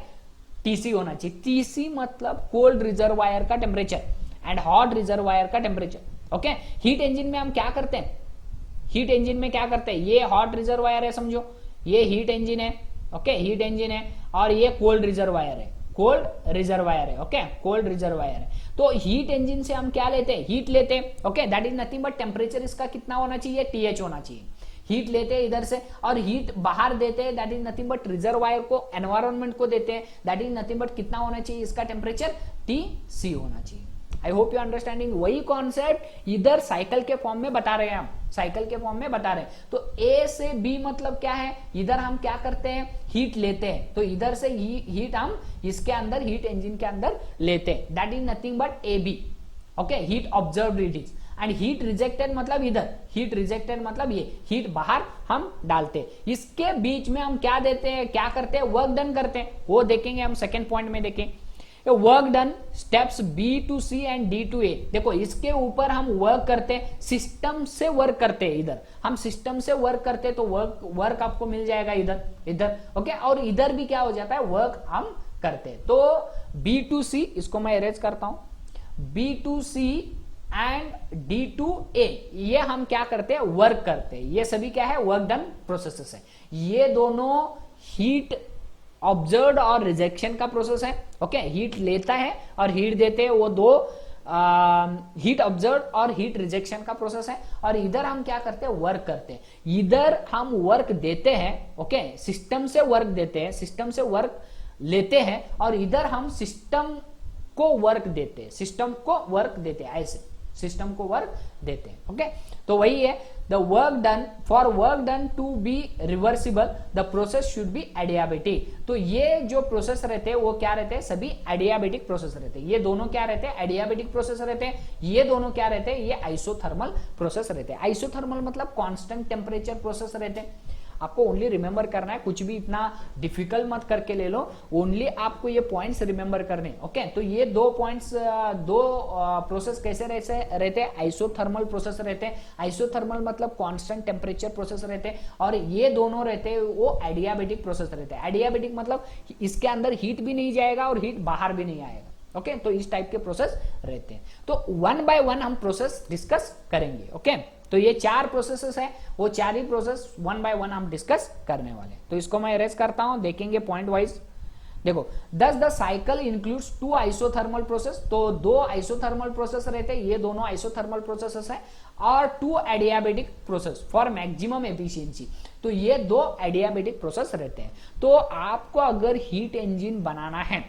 TC होना चाहिए। TC मतलब कोल्ड रिजर्वायर का टेम्परेचर एंड हॉट रिजर्वायर का टेम्परेचर। ओके, हीट इंजन में हम क्या करते हैं, हीट इंजन में क्या करते हैं, ये हॉट रिजर्वायर है समझो, ये हीट इंजन है। ओके, हीट इंजन है, और ये कोल्ड रिजर्वायर है, कोल्ड रिजर्वायर है। ओके, कोल्ड रिजर्वायर है। तो हीट इंजन से हम क्या लेते हैं, हीट लेते हैं। Okay, that is nothing but temperature इसका कितना होना चाहिए, TH होना चाहिए। हीट लेते हैं इधर से और हीट बाहर देते हैं, that is nothing but reservoir को, एनवायरमेंट को देते हैं, दैट इज नथिंग बट कितना होना चाहिए, इसका टेम्परेचर TC होना चाहिए। आई होप यू अंडरस्टैंडिंग। वही कॉन्सेप्ट इधर साइकिल के फॉर्म में बता रहे हैं हम, साइकिल के फॉर्म में बता रहे हैं। तो A से B मतलब क्या है, इधर हम क्या करते हैं, हीट लेते हैं, तो इधर से हीट हम इसके अंदर, हीट इंजन के अंदर लेते हैं, that is nothing but AB। Okay, heat observed it is, and heat rejected मतलब इधर, हीट रिजेक्टेड मतलब ये हीट बाहर हम डालते हैं। इसके बीच में हम क्या देते हैं, क्या करते हैं, वर्क डन करते हैं, वो देखेंगे हम सेकेंड पॉइंट में। देखें work done, steps B to C and D to A। देखो इसके ऊपर हम वर्क करते हैं, सिस्टम से वर्क करते हैं, इधर हम सिस्टम से वर्क करते हैं तो वर्क आपको मिल जाएगा इधर, इधर। ओके, और इधर भी क्या हो जाता है, वर्क हम करते हैं। तो B to C, इसको मैं अरेंज करता हूं, B to C and D to A, ये हम क्या करते हैं, वर्क करते हैं। ये सभी क्या है, वर्क डन प्रोसेसेस है। ये दोनों हीट ऑब्जर्व्ड और रिजेक्शन का प्रोसेस है। ओके, हीट लेता है और हीट देते हैं, वो दो हीट ऑब्जर्व्ड और हीट रिजेक्शन का प्रोसेस है। और इधर हम क्या करते हैं, वर्क करते हैं। इधर हम वर्क देते हैं, ओके, सिस्टम से वर्क देते हैं, सिस्टम से वर्क लेते हैं, और इधर हम सिस्टम को वर्क देते हैं, सिस्टम को वर्क देते हैं, ऐसे सिस्टम को वर्क देते हैं। ओके, तो वही है, the work done, for work done to be reversible the process should be adiabatic. तो ये जो प्रोसेस रहते हैं वो क्या रहते हैं, सभी एडियाबेटिक प्रोसेस रहते हैं। ये दोनों क्या रहते हैं, एडियाबेटिक प्रोसेस रहते हैं। ये दोनों क्या रहते हैं, ये आइसोथर्मल प्रोसेस रहते हैं। आइसोथर्मल मतलब कांस्टेंट टेम्परेचर प्रोसेस रहते हैं। आपको ओनली रिमेंबर करना है, कुछ भी इतना डिफिकल्ट मत करके ले लो, ओनली आपको ये पॉइंट्स रिमेंबर करने। ओके, तो ये दो पॉइंट्स, दो प्रोसेस कैसे रहते हैं, आइसोथर्मल प्रोसेस रहते हैं। आइसोथर्मल मतलब कांस्टेंट टेम्परेचर प्रोसेस रहते हैं, और ये दोनों रहते हैं वो एडियाबेटिक प्रोसेस रहते हैं। एडियाबेटिक मतलब इसके अंदर हीट भी नहीं जाएगा और हीट बाहर भी नहीं आएगा। ओके, तो इस टाइप के प्रोसेस रहते हैं। तो वन बाय वन हम प्रोसेस डिस्कस करेंगे। ओके, तो ये चार प्रोसेसेस है, वो चार ही प्रोसेस वन बाय वन हम डिस्कस करने वाले। तो इसको मैं अरेंज करता हूं, देखेंगे पॉइंट वाइज। देखो, this the cycle includes two isothermal process. तो दो आइसोथर्मल प्रोसेस रहते हैं, ये दोनों आइसोथर्मल प्रोसेसेस है, और two adiabatic process for maximum efficiency. तो ये दो एडियाबेटिक प्रोसेस रहते हैं। तो आपको अगर हीट इंजन बनाना है,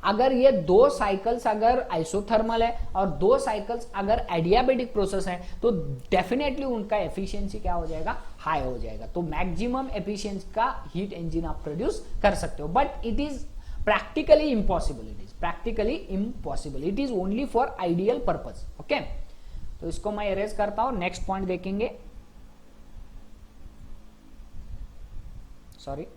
अगर ये दो साइकिल्स अगर आइसोथर्मल है और दो साइकिल्स अगर एडियाबेटिक प्रोसेस है, तो डेफिनेटली उनका एफिशिएंसी क्या हो जाएगा, हाई हो जाएगा। तो मैक्सिमम एफिशिएंसी का हीट इंजन आप प्रोड्यूस कर सकते हो, but it is practically impossible. It is practically impossible, it is only for ideal purpose. Okay, तो इसको मैं इरेज करता हूं, नेक्स्ट पॉइंट देखेंगे। सॉरी,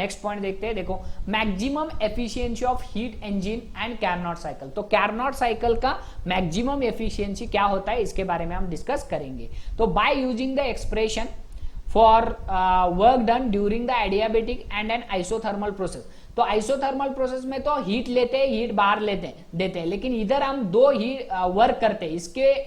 नेक्स्ट पॉइंट देखते हैं, देखो maximum efficiency of heat engine and Carnot cycle. तो कैरनॉट साइकिल का मैक्सिमम एफिशिएंसी क्या होता है इसके बारे में हम डिस्कस करेंगे। तो by using the expression for work done during the adiabatic and N isothermal process. तो आइसोथर्मल प्रोसेस में तो हीट लेते हैं, हीट बाहर देते हैं, लेकिन इधर हम दो ही वर्क करते हैं,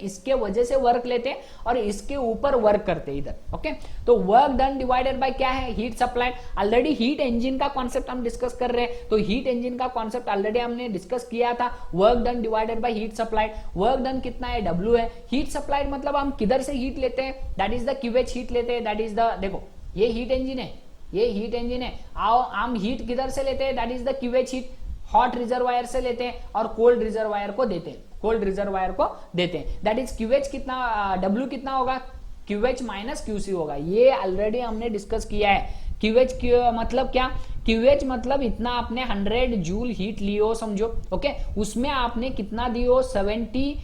इसके वजह से वर्क लेते हैं और इसके ऊपर वर्क करते हैं इधर। ओके, तो वर्क डन डिवाइडेड बाय क्या है, heat supplied. Already heat engine का कॉन्सेप्ट हम डिस्कस कर रहे हैं, तो हीट इंजन का कॉन्सेप्ट ऑलरेडी हमने डिस्कस किया था। Work done divided by heat supplied. Work done कितना है, W है। हीट सप्लाइड मतलब हम किधर से हीट लेते हैं, that is the QH heat लेते हैं, दैट इज द, देखो ये हीट इंजन है, ये हीट इंजन है। आओ हम हीट किधर से लेते हैं, that is the QH heat, hot reservoir से लेते हैं और कोल्ड रिजर्वायर को देते हैं, कोल्ड रिजर्वायर को देते हैं। दैट इज QH कितना, W कितना होगा, QH माइनस QC होगा। ये ऑलरेडी हमने डिस्कस किया है। QH मतलब क्या, QH मतलब इतना आपने 100 जूल हीट लियो समझो, ओके, उसमें आपने कितना दियो, 70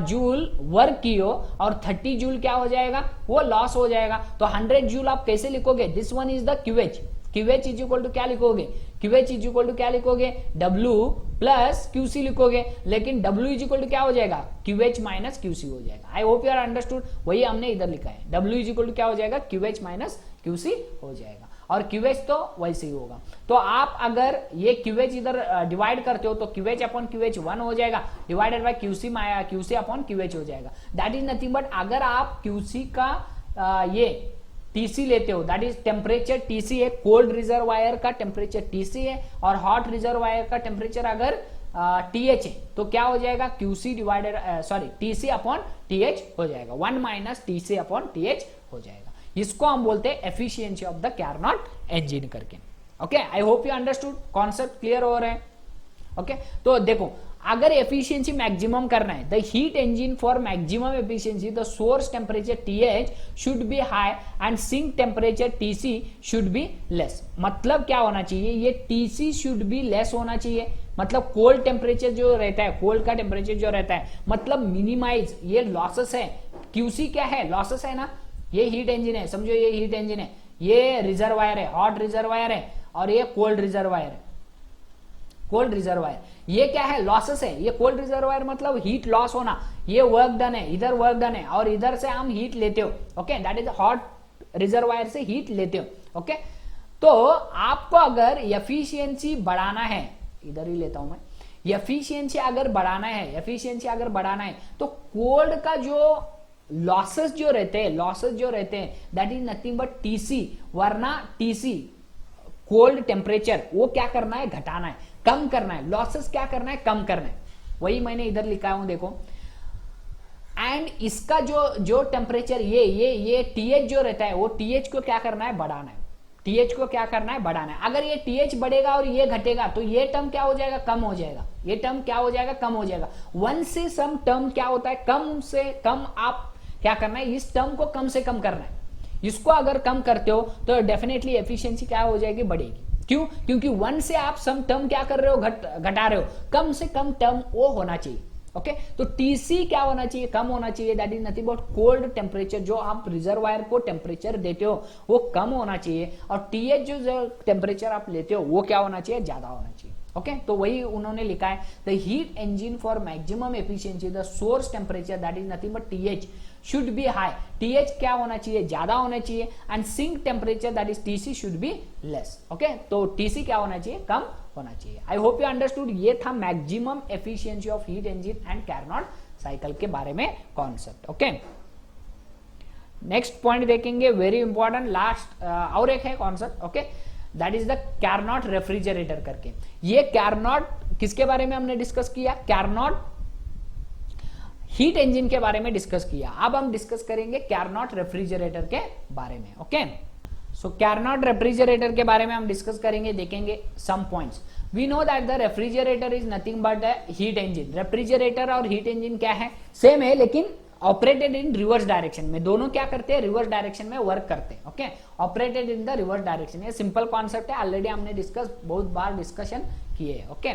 जूल वर्क कियो और 30 जूल क्या हो जाएगा, वो लॉस हो जाएगा। तो 100 जूल आप कैसे लिखोगे, this one is the QH। QH is equal to क्या लिखोगे, QH इज इक्वल टू क्या लिखोगे, W प्लस QC लिखोगे, लेकिन W इज इक्वल टू क्या हो जाएगा, QH माइनस QC हो जाएगा। I hope you are understood, वही हमने इधर लिखा है, W इज इक्वल टू क्या हो जाएगा, QH माइनस QC हो जाएगा, और QH तो वैसे ही होगा। तो आप अगर ये QH इधर डिवाइड करते हो तो QH अपॉन QH 1 हो जाएगा, divided by QC upon QH हो जाएगा। दैट इज नथिंग बट, अगर आप QC का ये TC लेते हो, दैट इज टेम्परेचर TC है, कोल्ड रिजर्वायर का टेम्परेचर TC है और हॉट रिजर्वायर का टेम्परेचर अगर TH है, तो क्या हो जाएगा, QC divided TC upon TH हो जाएगा, 1 माइनस TC अपॉन TH हो जाएगा। इसको हम बोलते हैं efficiency of the Carnot engine करके। Okay, I hope you understood, concept clear हो रहे हैं। ओके, तो देखो अगर एफिशिएंसी मैक्सिमम करना है, the heat engine for maximum efficiency the source temperature TH should be high and sink temperature TC should be less. मतलब क्या होना चाहिए, ये TC शुड बी लेस होना चाहिए, मतलब कोल्ड टेम्परेचर जो रहता है, कोल्ड का टेम्परेचर जो रहता है, मतलब मिनिमाइज ये लॉसेस है। QC क्या है, लॉसेस है ना, ये हीट इंजन है समझो, ये हीट इंजन है, ये रिजर्वायर है, हॉट रिजर्वायर है, और ये कोल्ड रिजर्वायर है, कोल्ड रिजर्वायर, ये क्या है, लॉसेस है। ये कोल्ड रिजर्वायर मतलब हीट लॉस होना, ये वर्क डन है, इधर वर्क डन है और इधर से हम हीट लेते हो। Okay, that is hot reservoir से हीट लेते हो। ओके, तो आपको अगर एफिशिएंसी बढ़ाना है, इधर ही लेता हूं मैं, एफिशिएंसी अगर बढ़ाना है, एफिशिएंसी अगर बढ़ाना है तो कोल्ड का जो लॉसेस जो रहते हैं that is nothing but TC, वरना TC कोल्ड टेम्परेचर वो क्या करना है, घटाना है, कम करना है, लॉसेस क्या करना है, कम करना है। वही मैंने इधर लिखा हूं देखो, एंड इसका जो टेम्परेचर ये TH जो रहता है, वो TH को क्या करना है, बढ़ाना है, TH को क्या करना है, बढ़ाना है। अगर ये TH बढ़ेगा और ये घटेगा तो ये टर्म क्या हो जाएगा, कम हो जाएगा, ये टर्म क्या हो जाएगा, कम हो जाएगा। वन से सम टर्म क्या होता है, कम से कम आप क्या करना है, इस टर्म को कम से कम करना है। इसको अगर कम करते हो तो डेफिनेटली एफिशिएंसी क्या हो जाएगी, बढ़ेगी। क्यों, क्योंकि 1 से आप सम टर्म क्या कर रहे हो, घटा रहे हो, कम से कम टर्म वो होना चाहिए। ओके, तो TC क्या होना चाहिए, कम होना चाहिए, that is nothing but cold temperature, जो आप रिजर्वायर को टेम्परेचर देते हो वो कम होना चाहिए, और TH जो टेम्परेचर आप लेते हो वो क्या होना चाहिए, ज्यादा होना चाहिए। ओके, तो वही उन्होंने लिखा है, the heat engine for maximum efficiency the source temperature that is nothing but TH should be high, TH क्या होना चाहिए, ज्यादा होना चाहिए, and sink temperature that is TC should be less. Okay, तो TC क्या होना चाहिए, कम होना चाहिए। आई होप यू अंडरस्टूड, ये था maximum efficiency of heat engine and Carnot cycle के बारे में कॉन्सेप्ट। ओके, नेक्स्ट पॉइंट देखेंगे, वेरी इंपॉर्टेंट, लास्ट और एक है concept. Okay, that is the Carnot refrigerator करके। ये कैरनॉट किसके बारे में हमने डिस्कस किया, कैरनॉट हीट इंजन के बारे में डिस्कस किया। अब हम डिस्कस करेंगे कैरनॉट रेफ्रिजरेटर के बारे में। ओके, सो कैरनॉट रेफ्रिजरेटर के बारे में हम डिस्कस करेंगे, देखेंगे some points. We know that the refrigerator is nothing but a heat engine. Refrigerator और हीट इंजन क्या है, सेम है, लेकिन ऑपरेटेड इन रिवर्स डायरेक्शन में, दोनों क्या करते हैं, रिवर्स डायरेक्शन में वर्क करते हैं। Okay, operated in the reverse direction, ये सिंपल कॉन्सेप्ट है, ऑलरेडी हमने बहुत बार डिस्कशन किए। Okay,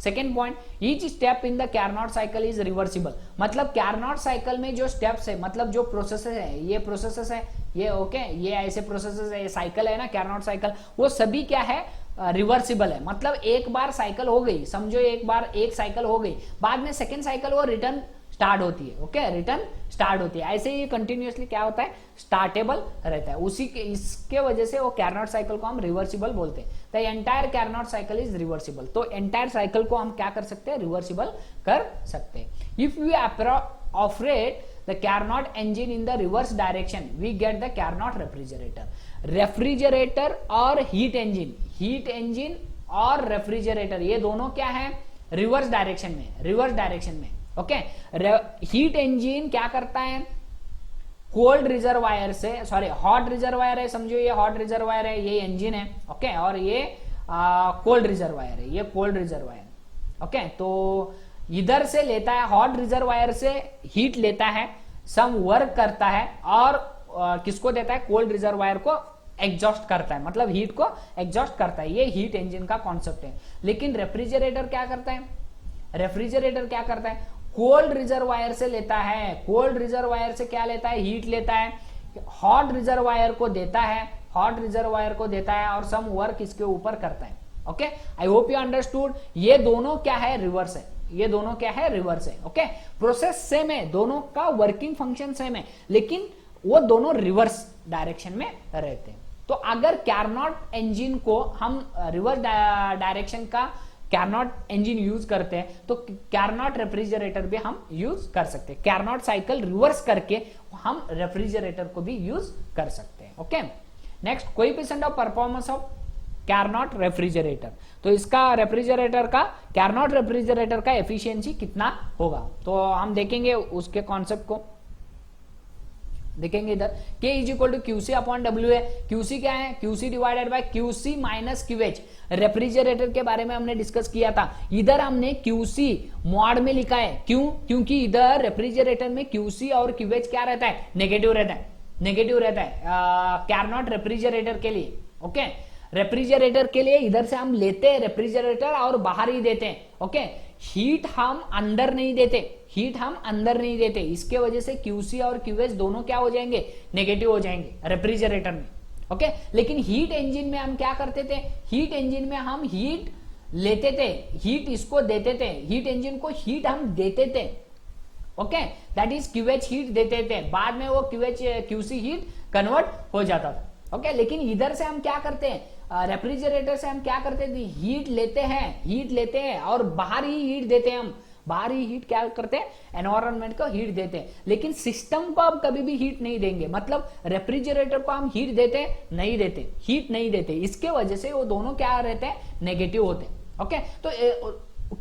second point, each step in the Carnot cycle is reversible, मतलब कैरनॉट साइकिल में जो स्टेप्स है, मतलब जो प्रोसेसेस है, ये प्रोसेसेस है, ये ओके, ये ऐसे प्रोसेसेस है, ये साइकिल है ना कैरनॉट साइकिल, वो सभी क्या है रिवर्सिबल है। मतलब एक बार साइकिल हो गई, समझो एक बार एक साइकिल हो गई, बाद में सेकेंड साइकिल वो रिटर्न स्टार्ट होती है, ओके, रिटर्न स्टार्ट होती है, ऐसे ही कंटिन्यूअसली क्या होता है, स्टार्टेबल रहता है। उसी के इसके वजह से वो कैरनॉट साइकिल को हम रिवर्सिबल बोलते हैं। The entire Carnot cycle is reversible, तो एंटायर साइकिल को हम क्या कर सकते हैं, रिवर्सिबल कर सकते हैं। If you operate the Carnot engine in the reverse direction we get the Carnot refrigerator. Refrigerator और हीट इंजन और रेफ्रिजरेटर ये दोनों क्या है, रिवर्स डायरेक्शन में, ओके। हीट इंजन क्या करता है, कोल्ड रिजर्वायर से, सॉरी हॉट रिजर्वायर है, समझो ये हॉट रिजर्वायर है, ये इंजन है, ओके, और ये कोल्ड रिजर्वायर है, ये कोल्ड रिजर्वायर, ओके। तो इधर से लेता है, हॉट रिजर्वायर से हीट लेता है, सम वर्क करता है, और किसको देता है, कोल्ड रिजर्वायर को एग्जॉस्ट करता है, मतलब हीट को एग्जॉस्ट करता है। ये हीट इंजन का कॉन्सेप्ट है। लेकिन रेफ्रिजरेटर क्या करता है, कोल्ड रिजर्वायर से लेता है, कोल्ड रिजर्वायर से क्या लेता है, हीट लेता है, हॉट रिजर्वायर को देता है, और सम वर्क इसके ऊपर करता है, okay. I hope you understood. ये दोनों क्या है, रिवर्स है, ओके। प्रोसेस सेम है, दोनों का वर्किंग फंक्शन सेम है, लेकिन वो दोनों रिवर्स डायरेक्शन में रहते हैं। तो अगर कैरनॉट इंजन को हम रिवर्स डायरेक्शन का कैरनॉट इंजन यूज करते हैं, तो कैरनॉट रेफ्रिजरेटर भी हम यूज कर सकते हैं। कैरनॉट साइकिल रिवर्स करके हम रेफ्रिजरेटर को भी यूज कर सकते हैं, okay. Next, coefficient of performance of Carnot refrigerator, तो इसका कैरनॉट रेफ्रिजरेटर का एफिशिएंसी कितना होगा, तो हम देखेंगे उसके कॉन्सेप्ट को देखेंगे। इधर K is equal to QC upon W है। QC क्या है, QC divided by QC minus QH। Refrigerator के बारे में हमने डिस्कस किया था, इधर हमने QC मॉड में लिखा है, क्यों, क्योंकि इधर रेफ्रिजरेटर में QC और QH क्या रहता है, नेगेटिव रहता है कैरनॉट रेफ्रिजरेटर के लिए, ओके। रेफ्रिजरेटर के लिए इधर से हम लेते हैं रेफ्रिजरेटर और बाहर ही देते हैं, ओके। हीट हम अंदर नहीं देते, इसके वजह से QC और QH दोनों क्या हो जाएंगे, नेगेटिव हो जाएंगे रेफ्रिजरेटर में, ओके। लेकिन हीट इंजन में हम क्या करते थे, हीट इंजन में हम हीट लेते थे, हीट इसको देते थे, हीट इंजन को हीट हम देते थे, okay, that is QH heat देते थे, बाद में वो QC हीट कन्वर्ट हो जाता था, ओके। लेकिन इधर से हम क्या करते हैं, रेफ्रिजरेटर से हम क्या करते थे, हीट लेते हैं और बाहर ही हीट देते हैं, हम बाहर ही हीट क्या करते हैं, एनवायरनमेंट को हीट देते हैं। लेकिन सिस्टम को आप कभी भी हीट नहीं देंगे, मतलब रेफ्रिजरेटर को हम हीट हीट नहीं देते, इसके वजह से वो दोनों क्या रहते हैं, नेगेटिव होते हैं, ओके। तो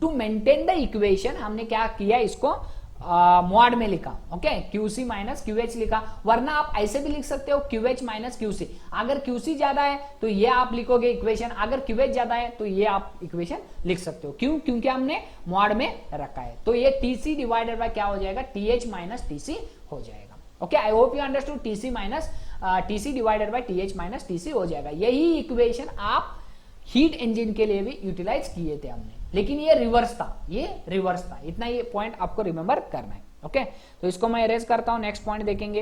टू मेंटेन द इक्वेशन हमने क्या किया, इसको मॉड में लिखा, ओके, QC माइनस QH लिखा, वरना आप ऐसे भी लिख सकते हो QH माइनस QC। अगर QC ज्यादा है तो ये आप लिखोगे इक्वेशन, अगर QH ज्यादा है तो ये आप इक्वेशन लिख सकते हो, क्यों, क्योंकि हमने मॉड में रखा है। तो ये TC डिवाइडेड बाय क्या हो जाएगा, TH माइनस TC हो जाएगा, okay. I hope you understood. TC divided by TH minus TC हो जाएगा। यही इक्वेशन आप हीट इंजन के लिए भी यूटिलाइज किए थे हमने, लेकिन ये रिवर्स था, इतना ये पॉइंट आपको रिमेंबर करना है, ओके। तो इसको मैं इरेज करता हूं, नेक्स्ट पॉइंट देखेंगे।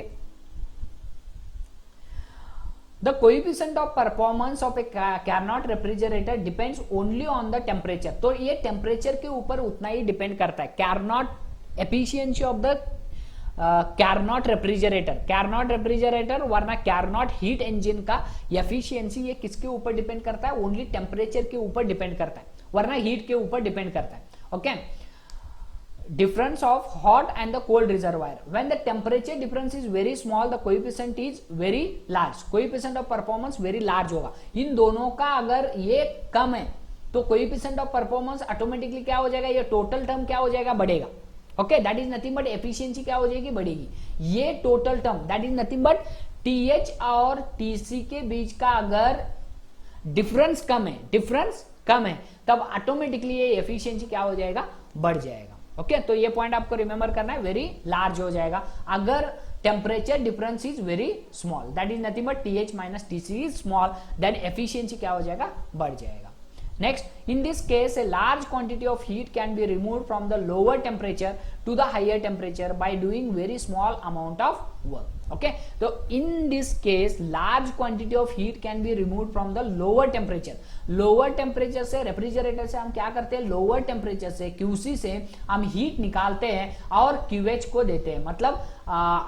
The coefficient of performance of A Carnot refrigerator depends only on the temperature, तो ये टेम्परेचर के ऊपर उतना ही डिपेंड करता है। Carnot efficiency of the Carnot refrigerator वरना कैरनॉट हीट इंजन का एफिशिएंसी ये किसके ऊपर डिपेंड करता है, ओनली टेम्परेचर के ऊपर डिपेंड करता है, वरना हीट के ऊपर डिपेंड करता है, okay. Difference of hot and the cold reservoir, when the temperature difference is very small the coefficient is very large, coefficient of performance very large होगा। इन दोनों का अगर ये कम है तो कोएफिशिएंट ऑफ परफॉर्मेंस ऑटोमेटिकली क्या हो जाएगा, ये टोटल टर्म क्या हो जाएगा, बढ़ेगा, okay. That is nothing but efficiency क्या हो जाएगी, बढ़ेगी। ये total term that is nothing but TH और TC के बीच का अगर डिफरेंस कम है तब ऑटोमेटिकली ये एफिशिएंसी क्या हो जाएगा, बढ़ जाएगा, ओके। तो ये पॉइंट आपको रिमेंबर करना है, वेरी लार्ज हो जाएगा अगर temperature difference is very small, that is nothing but TH minus TC is small, then efficiency क्या हो जाएगा, बढ़ जाएगा। Next, in this case, a large quantity of heat can be removed from the lower temperature to the higher temperature by doing very small amount of work. Okay, so in this case, large quantity of heat can be removed from the lower temperature. Lower temperature से, refrigerator से हम क्या करते हैं, lower temperature से QC से हम heat निकालते हैं और क्यूएच को देते हैं, मतलब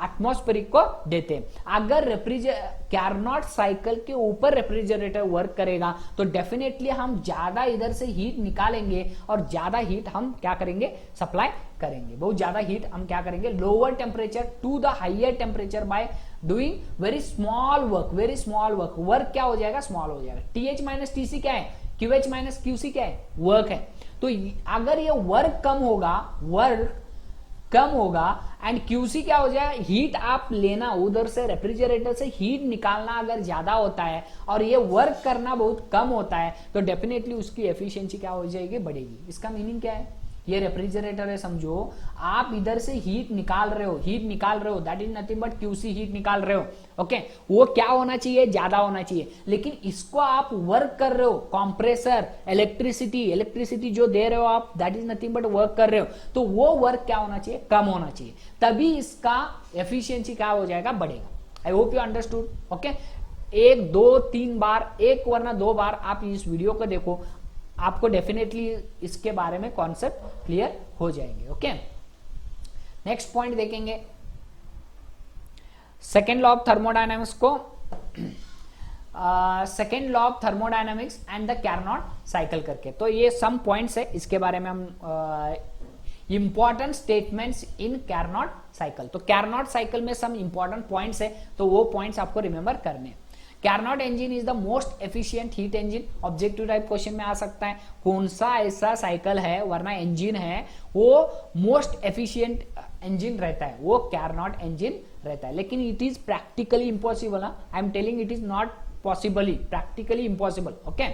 एटमॉस्फेरिक को देते हैं। अगर कैरनॉट साइकिल के ऊपर रेफ्रिजरेटर वर्क करेगा तो डेफिनेटली हम ज्यादा इधर से हीट निकालेंगे और ज्यादा हीट हम क्या करेंगे, सप्लाई करेंगे। बहुत ज्यादा हीट हम क्या करेंगे, lower temperature to the higher temperature by doing very small work. Very small work, work क्या हो जाएगा, स्मॉल हो जाएगा। टीएच माइनस टीसी क्या है, क्यूएच माइनस क्यूसी क्या है, वर्क है। तो अगर ये वर्क कम होगा, वर्क कम होगा एंड क्यूसी क्या हो जाए, हीट आप लेना उधर से रेफ्रिजरेटर से हीट निकालना अगर ज्यादा होता है और ये वर्क करना बहुत कम होता है तो डेफिनेटली उसकी एफिशिएंसी क्या हो जाएगी, बढ़ेगी। इसका मीनिंग क्या है, ये रेफ्रिजरेटर है समझो, आप इधर से हीट निकाल रहे हो, that is nothing but QC heat निकाल रहे हो। ओके, वो क्या होना चाहिए, ज्यादा होना चाहिए, लेकिन इसको आप वर्क कर रहे हो, कंप्रेसर, इलेक्ट्रिसिटी जो दे रहे हो आप, that is nothing but work कर रहे हो, तो वो वर्क क्या होना चाहिए, कम होना चाहिए, तभी इसका एफिशिएंसी क्या हो जाएगा, बढ़ेगा। आई होप यू अंडरस्टूड। ओके, 1 2 3 बार, एक वरना 2 बार आप इस वीडियो को देखो, आपको डेफिनेटली इसके बारे में कॉन्सेप्ट क्लियर हो जाएंगे। ओके, नेक्स्ट पॉइंट देखेंगे, सेकेंड लॉ ऑफ थर्मोडायनामिक्स को, second law of thermodynamics and the Carnot cycle करके। तो ये सम पॉइंट्स है, इसके बारे में हम important statements in Carnot cycle. तो कैरनॉट साइकिल में सम इंपॉर्टेंट पॉइंट्स है, तो वो पॉइंट्स आपको रिमेंबर करने। Carnot engine is the most efficient heat engine. Objective type question में आ सकता है, कौन सा ऐसा साइकिल है वरना इंजन है वो मोस्ट एफिशिएंट इंजन रहता है, वो कैरनॉट इंजन रहता है। लेकिन it is practically impossible. I am telling it is not possibly, practically impossible. Okay,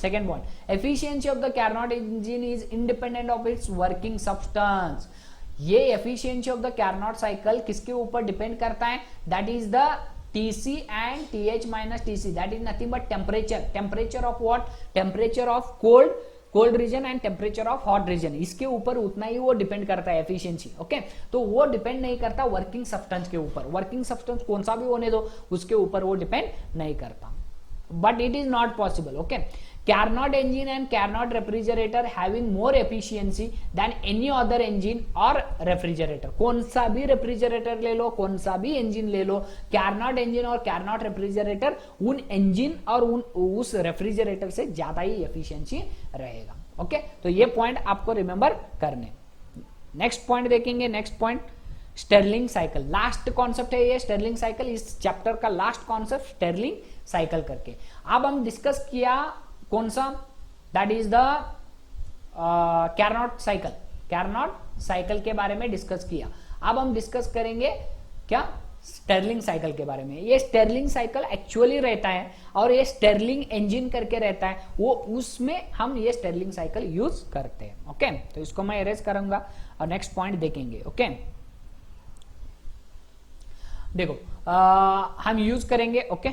second point, efficiency of the Carnot engine is independent of its working substance. ये efficiency of the Carnot cycle किसके ऊपर depend करता है, that is the TC and TH minus TC, that is nothing but temperature. Temperature of what? Temperature of cold region and temperature of hot region. इसके ऊपर उतना ही वो depend करता है एफिशिएंसी। ओके, तो वो डिपेंड नहीं करता वर्किंग सब्सटेंस के ऊपर। वर्किंग सब्सटेंस कौन सा भी होने दो, उसके ऊपर वो डिपेंड नहीं करता, but it is not possible. Okay, Carnot engine and Carnot refrigerator having more efficiency than any other engine or refrigerator. कौन सा भी रेफ्रिजरेटर ले लो, कौन सा भी इंजन ले लो, Carnot engine और Carnot रेफ्रिजरेटर उन इंजन और उस रेफ्रिजरेटर से ज्यादा ही एफिशिएंसी रहेगा। ओके, तो ये पॉइंट आपको रिमेंबर करने। नेक्स्ट पॉइंट देखेंगे, next point Stirling cycle. Last concept है ये स्टर्लिंग साइकिल, इस चैप्टर का लास्ट कॉन्सेप्ट स्टर्लिंग साइकिल करके। अब हम डिस्कस किया कौन सा, that is the Carnot cycle. Carnot cycle के बारे में डिस्कस किया। अब हम डिस्कस करेंगे क्या, स्टर्लिंग साइकिल के बारे में। ये स्टर्लिंग साइकिल एक्चुअली रहता है और ये स्टर्लिंग इंजन करके रहता है, वो उसमें हम ये स्टर्लिंग साइकिल यूज करते हैं। ओके, तो इसको मैं इरेज करूंगा और नेक्स्ट पॉइंट देखेंगे। ओके, देखो हम यूज करेंगे। ओके,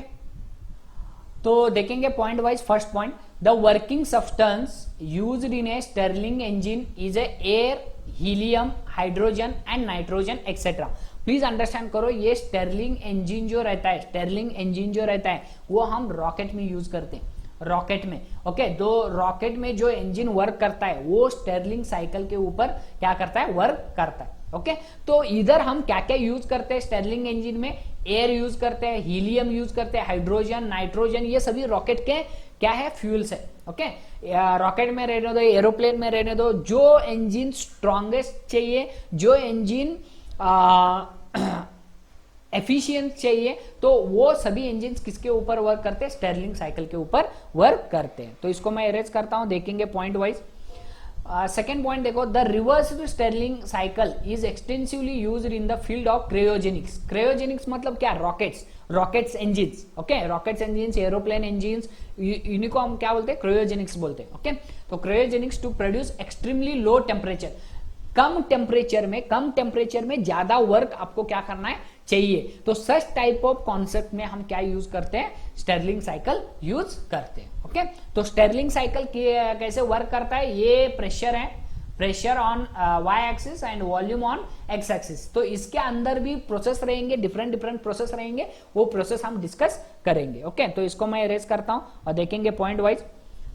तो देखेंगे point wise. First point, the working substance used in a Stirling engine is a air, helium, hydrogen and nitrogen etcetera. Please understand करो, ये स्टर्लिंग इंजन जो रहता है, स्टर्लिंग इंजन जो रहता है वो हम रॉकेट में यूज करते हैं, रॉकेट में। ओके, तो रॉकेट में जो इंजन वर्क करता है वो स्टर्लिंग साइकिल के ऊपर क्या करता है, वर्क करता है। ओके, तो इधर हम क्या क्या यूज करते हैं स्टर्लिंग इंजन में, एयर यूज करते हैं, हीलियम यूज करते हैं, हाइड्रोजन, नाइट्रोजन, ये सभी रॉकेट के क्या है, फ्यूल्स है। ओके, रॉकेट में रहने दो, एरोप्लेन में रहने दो, जो इंजन स्ट्रॉन्गेस्ट चाहिए, जो इंजन एफिशिएंट चाहिए, तो वो सभी इंजन किसके ऊपर वर्क करते हैं, स्टर्लिंग साइकिल के ऊपर वर्क करते हैं। तो इसको मैं इरेज करता हूं, देखेंगे पॉइंट वाइज। सेकेंड पॉइंट देखो, the reversed Stirling cycle is extensively used in the field of cryogenics. Cryogenics मतलब क्या, rockets engines. Okay, rockets engines, aeroplane engines, इन्हीं को हम क्या बोलते हैं, क्रायोजेनिक्स बोलते हैं। ओके, तो cryogenics to produce extremely low temperature. कम टेम्परेचर में ज्यादा वर्क आपको क्या करना है चाहिए। तो सच टाइप ऑफ कॉन्सेप्ट में हम क्या यूज करते हैं, स्टर्लिंग साइकिल यूज करते हैं। ओके, तो स्टर्लिंग साइकिल कैसे वर्क करता है, ये प्रेशर है, pressure on Y axis and volume on X axis. तो इसके अंदर भी प्रोसेस रहेंगे, डिफरेंट प्रोसेस रहेंगे, वो प्रोसेस हम डिस्कस करेंगे। ओके, तो इसको मैं इरेज करता हूं और देखेंगे पॉइंट वाइज।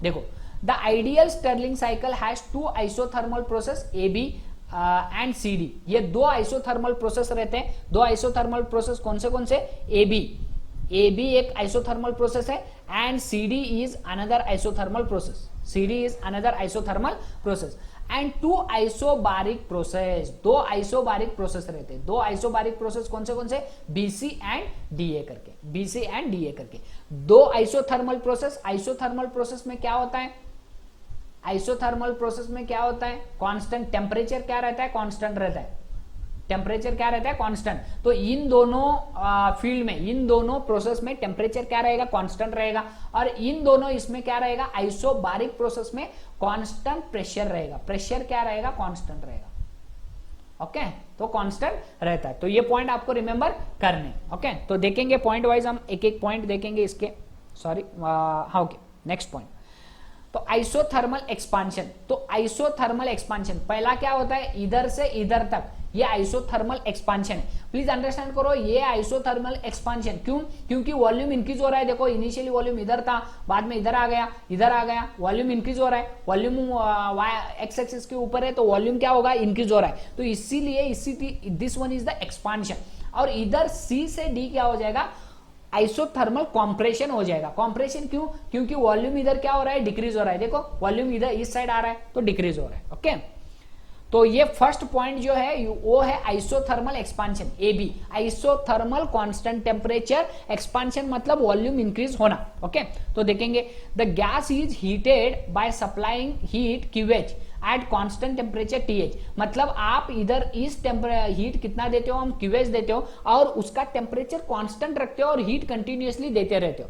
देखो, the ideal Stirling cycle has two isothermal process A B and C D. ये दो आइसोथर्मल प्रोसेस रहते हैं। दो आइसोथर्मल प्रोसेस कौन से ए बी एक आइसोथर्मल प्रोसेस है and C D is another isothermal process and two isobaric process, दो आइसोबारिक प्रोसेस रहते हैं। दो आइसोबारिक प्रोसेस कौन से बीसी एंड डीए करके दो आइसोथर्मल प्रोसेस में क्या होता है, आइसोथर्मल प्रोसेस में क्या होता है, कांस्टेंट टेम्परेचर क्या रहता है, कांस्टेंट रहता है, टेम्परेचर क्या रहता है, कांस्टेंट। तो इन दोनों फील्ड में, इन दोनों प्रोसेस में टेम्परेचर क्या रहेगा, कांस्टेंट रहेगा, और इन दोनों इसमें क्या रहेगा, आइसोबारिक प्रोसेस में कांस्टेंट प्रेशर रहेगा, प्रेशर क्या रहेगा, कांस्टेंट रहेगा। ओके, तो कांस्टेंट रहता है। तो ये पॉइंट आपको रिमेंबर करने। ओके, तो देखेंगे पॉइंट वाइज, हम एक एक पॉइंट देखेंगे इसके, सॉरी हाँ ओके, नेक्स्ट पॉइंट। तो आइसोथर्मल एक्सपांशन, तो आइसोथर्मल एक्सपांशन पहला क्या होता है, इधर से इधर तक, ये आइसोथर्मल एक्सपांशन है। प्लीज अंडरस्टैंड करो, ये आइसोथर्मल एक्सपांशन क्यों, क्योंकि वॉल्यूम इंक्रीज हो रहा है। देखो, इनिशियली वॉल्यूम इधर था, बाद में इधर आ गया, वॉल्यूम इंक्रीज हो रहा है, वॉल्यूम एक्स एक्सिस के ऊपर है, तो वॉल्यूम क्या होगा, इंक्रीज हो रहा है। तो इसीलिए this one is the expansion. और इधर सी से डी क्या हो जाएगा, आइसोथर्मल कॉम्प्रेशन हो जाएगा। कॉम्प्रेशन क्यों, क्योंकि वॉल्यूम इधर क्या हो रहा है, डिक्रीज हो रहा है। देखो, वॉल्यूम इधर इस साइड आ रहा है तो डिक्रीज हो रहा है। ओके, तो ये फर्स्ट पॉइंट जो है वो है isothermal expansion, A B, isothermal constant temperature expansion, मतलब वॉल्यूम इंक्रीज होना। ओके, तो देखेंगे, the gas is heated by supplying heat Q H at constant temperature T H. मतलब आप इधर इस हीट कितना देते हो, हम क्यूएच देते हो, और उसका टेम्परेचर कांस्टेंट रखते हो और हीट कंटिन्यूअसली देते रहते हो।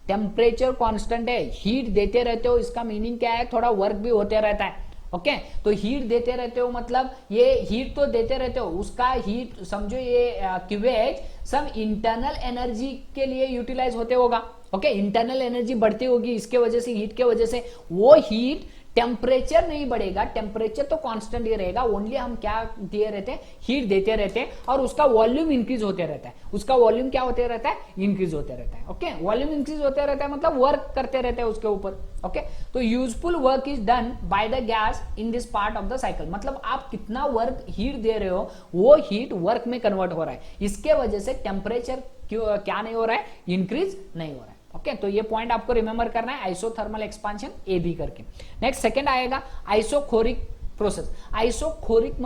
टेम्परेचर कांस्टेंट है, हीट देते रहते हो, इसका मीनिंग क्या है, थोड़ा वर्क भी होते रहता है। ओके, तो हीट देते रहते हो, मतलब ये हीट तो देते रहते हो, उसका हीट समझो, ये क्यूएच सब इंटरनल एनर्जी के लिए यूटिलाइज होते होगा। ओके, इंटरनल एनर्जी बढ़ती होगी इसके वजह से, हीट के वजह से। वो हीट, टेम्परेचर नहीं बढ़ेगा, टेम्परेचर तो कांस्टेंट ही रहेगा, ओनली हम क्या दिए रहते हैं, हीट देते रहते हैं, और उसका वॉल्यूम इंक्रीज होते रहता है। उसका वॉल्यूम क्या होते रहता है, इंक्रीज होते रहता है। ओके, वॉल्यूम इंक्रीज होते रहता है, मतलब वर्क करते रहते हैं उसके ऊपर। ओके, तो useful work is done by the gas in this part of the cycle, मतलब आप कितना वर्क हीट दे रहे हो, वो हीट वर्क में कन्वर्ट हो रहा है। इसके वजह से टेम्परेचर क्या नहीं हो रहा है, इंक्रीज नहीं हो रहा है। ओके, तो ये पॉइंट आपको रिमेंबर करना है, आइसोथर्मल एक्सपांशन ए बी करके। नेक्स्ट सेकंड आएगा आइसोखोरिक प्रोसेस। आइसोखोरिक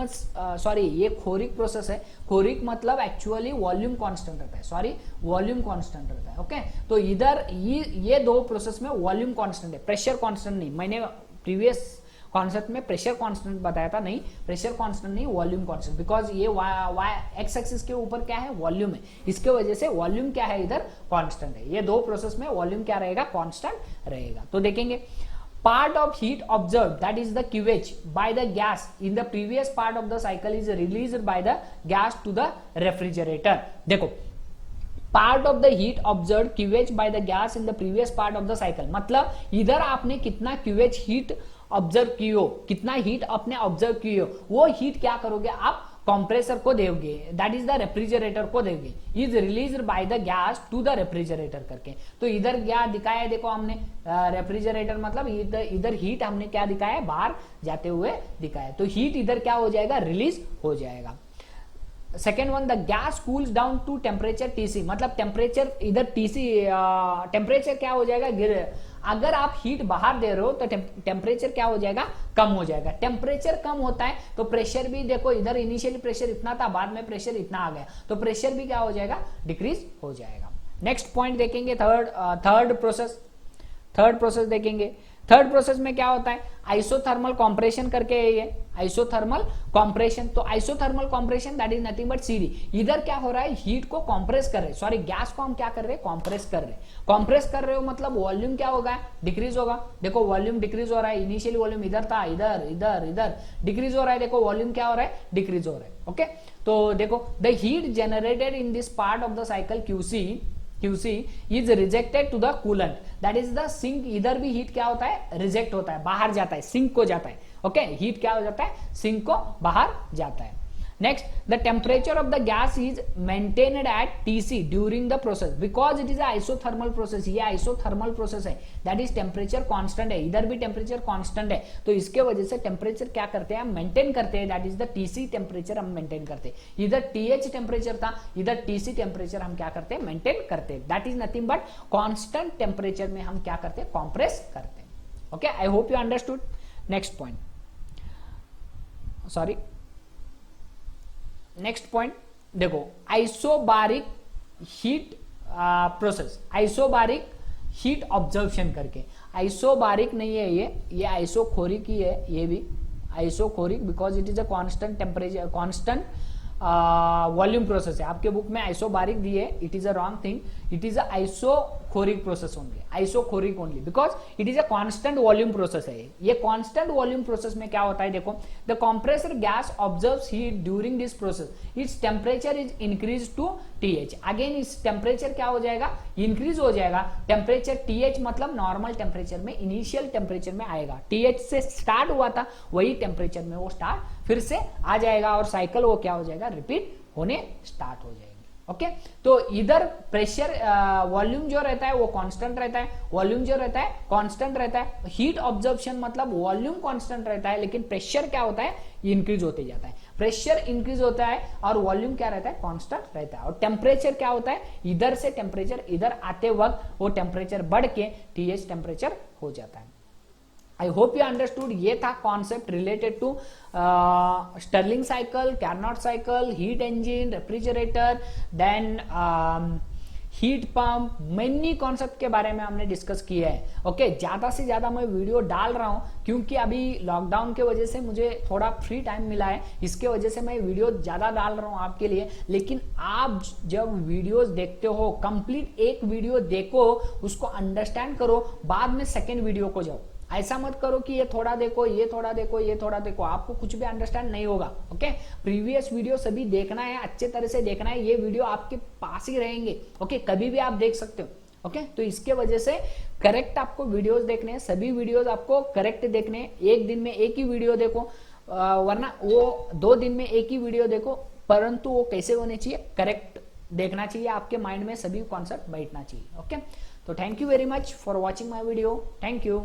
सॉरी, ये खोरिक प्रोसेस है। खोरिक मतलब एक्चुअली वॉल्यूम कांस्टेंट रहता है, सॉरी वॉल्यूम कांस्टेंट रहता है। ओके, तो इधर ये दो प्रोसेस में वॉल्यूम कांस्टेंट है, प्रेशर कांस्टेंट नहीं। मैंने प्रीवियस कॉन्सेप्ट में प्रेशर कांस्टेंट बताया था, नहीं, प्रेशर कांस्टेंट नहीं, वॉल्यूम कांस्टेंट, बिकॉज ये एक्स एक्सिस के ऊपर क्या है, वॉल्यूम है, इसके वजह से वॉल्यूम क्या है, इधर कांस्टेंट है। ये दो प्रोसेस में वॉल्यूम क्या रहेगा, कांस्टेंट रहेगा। तो देखेंगे, part of heat observed, that is the QH, by the gas in the previous part of the cycle is released by the gas to the refrigerator। देखो, part of the heat observe QH by the gas in the previous part of the cycle, मतलब इधर आपने कितना QH heat observe की हो, कितना heat आपने observe की हो, वो हीट क्या करोगे आप, कंप्रेसर को दोगे, दैट इज द रेफ्रिजरेटर को दोगे। Is release by the gas to the refrigerator करके। तो इधर क्या दिखाया है, देखो हमने रेफ्रिजरेटर मतलब इधर हीट हमने क्या दिखाया है, बाहर जाते हुए दिखाया। तो हीट इधर क्या हो जाएगा, रिलीज हो जाएगा। Second one, the gas cools down to temperature T C, मतलब टेम्परेचर इधर टीसी टेम्परेचर क्या हो जाएगा, अगर आप हीट बाहर दे रहे हो तो टेम्परेचर क्या हो जाएगा, कम हो जाएगा। टेम्परेचर कम होता है तो प्रेशर भी, देखो इधर इनिशियली प्रेशर इतना था, बाद में प्रेशर इतना आ गया, तो प्रेशर भी क्या हो जाएगा, डिक्रीज हो जाएगा। नेक्स्ट पॉइंट देखेंगे, थर्ड प्रोसेस देखेंगे। थर्ड प्रोसेस में क्या होता है, आइसोथर्मल कॉम्प्रेशन करके है ये, आइसोथर्मल कॉम्प्रेशन। तो isothermal compression that is nothing but CD. इधर क्या हो रहा है, हीट को कॉम्प्रेस कर रहे, सॉरी गैस को हम क्या कर रहे हैं, कॉम्प्रेस कर रहे। कॉम्प्रेस कर रहे हो मतलब वॉल्यूम क्या होगा, डिक्रीज होगा। देखो वॉल्यूम डिक्रीज हो रहा है, इनिशियली वॉल्यूम इधर था, इधर इधर इधर डिक्रीज हो रहा है, देखो वॉल्यूम क्या हो रहा है, डिक्रीज हो रहा है। ओके, तो देखो the heat generated in this part of the cycle QC is rejected to the coolant, that is the sink। इधर भी हीट क्या होता है, रिजेक्ट होता है, बाहर जाता है, सिंक को जाता है। ओके, हीट क्या हो जाता है, सिंक को बाहर जाता है। Next, the temperature of the gas is maintained eight TC during the process because it is isothermal process. ये आइसोथर्मल प्रोसेस है, दैट इज टेम्परेचर कांस्टेंट है, इधर भी टेम्परेचर कांस्टेंट है, तो इसके वजह से टेम्परेचर क्या करते हैं, हम मेंटेन करते हैं, that is the TC temperature हम मेंटेन करते हैं। इधर TH टेम्परेचर था, इधर TC टेम्परेचर हम क्या करते हैं, मेंटेन करते हैं। That is nothing but constant temperature में हम क्या करते हैं, कॉम्प्रेस करते हैं। Okay, I hope you understood. Next point, sorry next point देखो, isobaric heat process, isobaric heat absorption करके। आइसोबारिक नहीं है ये आइसोखोरिक ही है, ये भी isochoric because it is a constant temperature, constant volume process है। आपके बुक में आइसोबारिक दी है, it is a wrong thing, it is a आइसोखोरिक process only, isochoric only because it is a constant volume process है। ये constant volume process में क्या होता है, देखो the compressor gas observes heat during this process, its temperature is increase to TH। Again इस temperature क्या हो जाएगा, इंक्रीज हो जाएगा। टेम्परेचर TH मतलब नॉर्मल टेम्परेचर में, इनिशियल टेम्परेचर में आएगा, TH से स्टार्ट हुआ था वही टेम्परेचर में वो स्टार्ट फिर से आ जाएगा और साइकिल वो क्या हो जाएगा, रिपीट होने स्टार्ट हो जाएगी। ओके, तो इधर प्रेशर वॉल्यूम जो रहता है वो कांस्टेंट रहता है, वॉल्यूम जो रहता है कांस्टेंट रहता है। हीट ऑब्जर्प्शन मतलब वॉल्यूम कांस्टेंट रहता है लेकिन प्रेशर क्या होता है, इंक्रीज होते जाता है। प्रेशर इंक्रीज होता है और वॉल्यूम क्या रहता है, कांस्टेंट रहता है। और टेम्परेचर क्या होता है, इधर से टेम्परेचर इधर आते वक्त वो टेम्परेचर बढ़ के TH टेम्परेचर हो जाता है। I hope you understood. ये था concept related to Stirling cycle, Carnot cycle, heat engine, refrigerator, then heat pump, many concept के बारे में हमने डिस्कस किया है। ओके, ज्यादा से ज्यादा मैं वीडियो डाल रहा हूं क्योंकि अभी लॉकडाउन के वजह से मुझे थोड़ा फ्री टाइम मिला है, इसके वजह से मैं वीडियो ज्यादा डाल रहा हूं आपके लिए। लेकिन आप जब वीडियोस देखते हो, कंप्लीट एक वीडियो देखो, उसको अंडरस्टैंड करो, बाद में सेकेंड वीडियो को जाओ। ऐसा मत करो कि ये थोड़ा देखो, ये थोड़ा देखो, ये थोड़ा देखो, आपको कुछ भी अंडरस्टैंड नहीं होगा। ओके, प्रीवियस वीडियो सभी देखना है, अच्छे तरह से देखना है, ये वीडियो आपके पास ही रहेंगे। ओके, कभी भी आप देख सकते हो। ओके, तो इसके वजह से करेक्ट आपको वीडियोस देखने हैं, सभी वीडियोस आपको करेक्ट देखने हैं। एक दिन में एक ही वीडियो देखो, वरना वो 2 दिन में एक ही वीडियो देखो, परंतु वो कैसे होने चाहिए, करेक्ट देखना चाहिए, आपके माइंड में सभी कॉन्सेप्ट बैठना चाहिए। ओके, तो thank you very much for watching my video, thank you.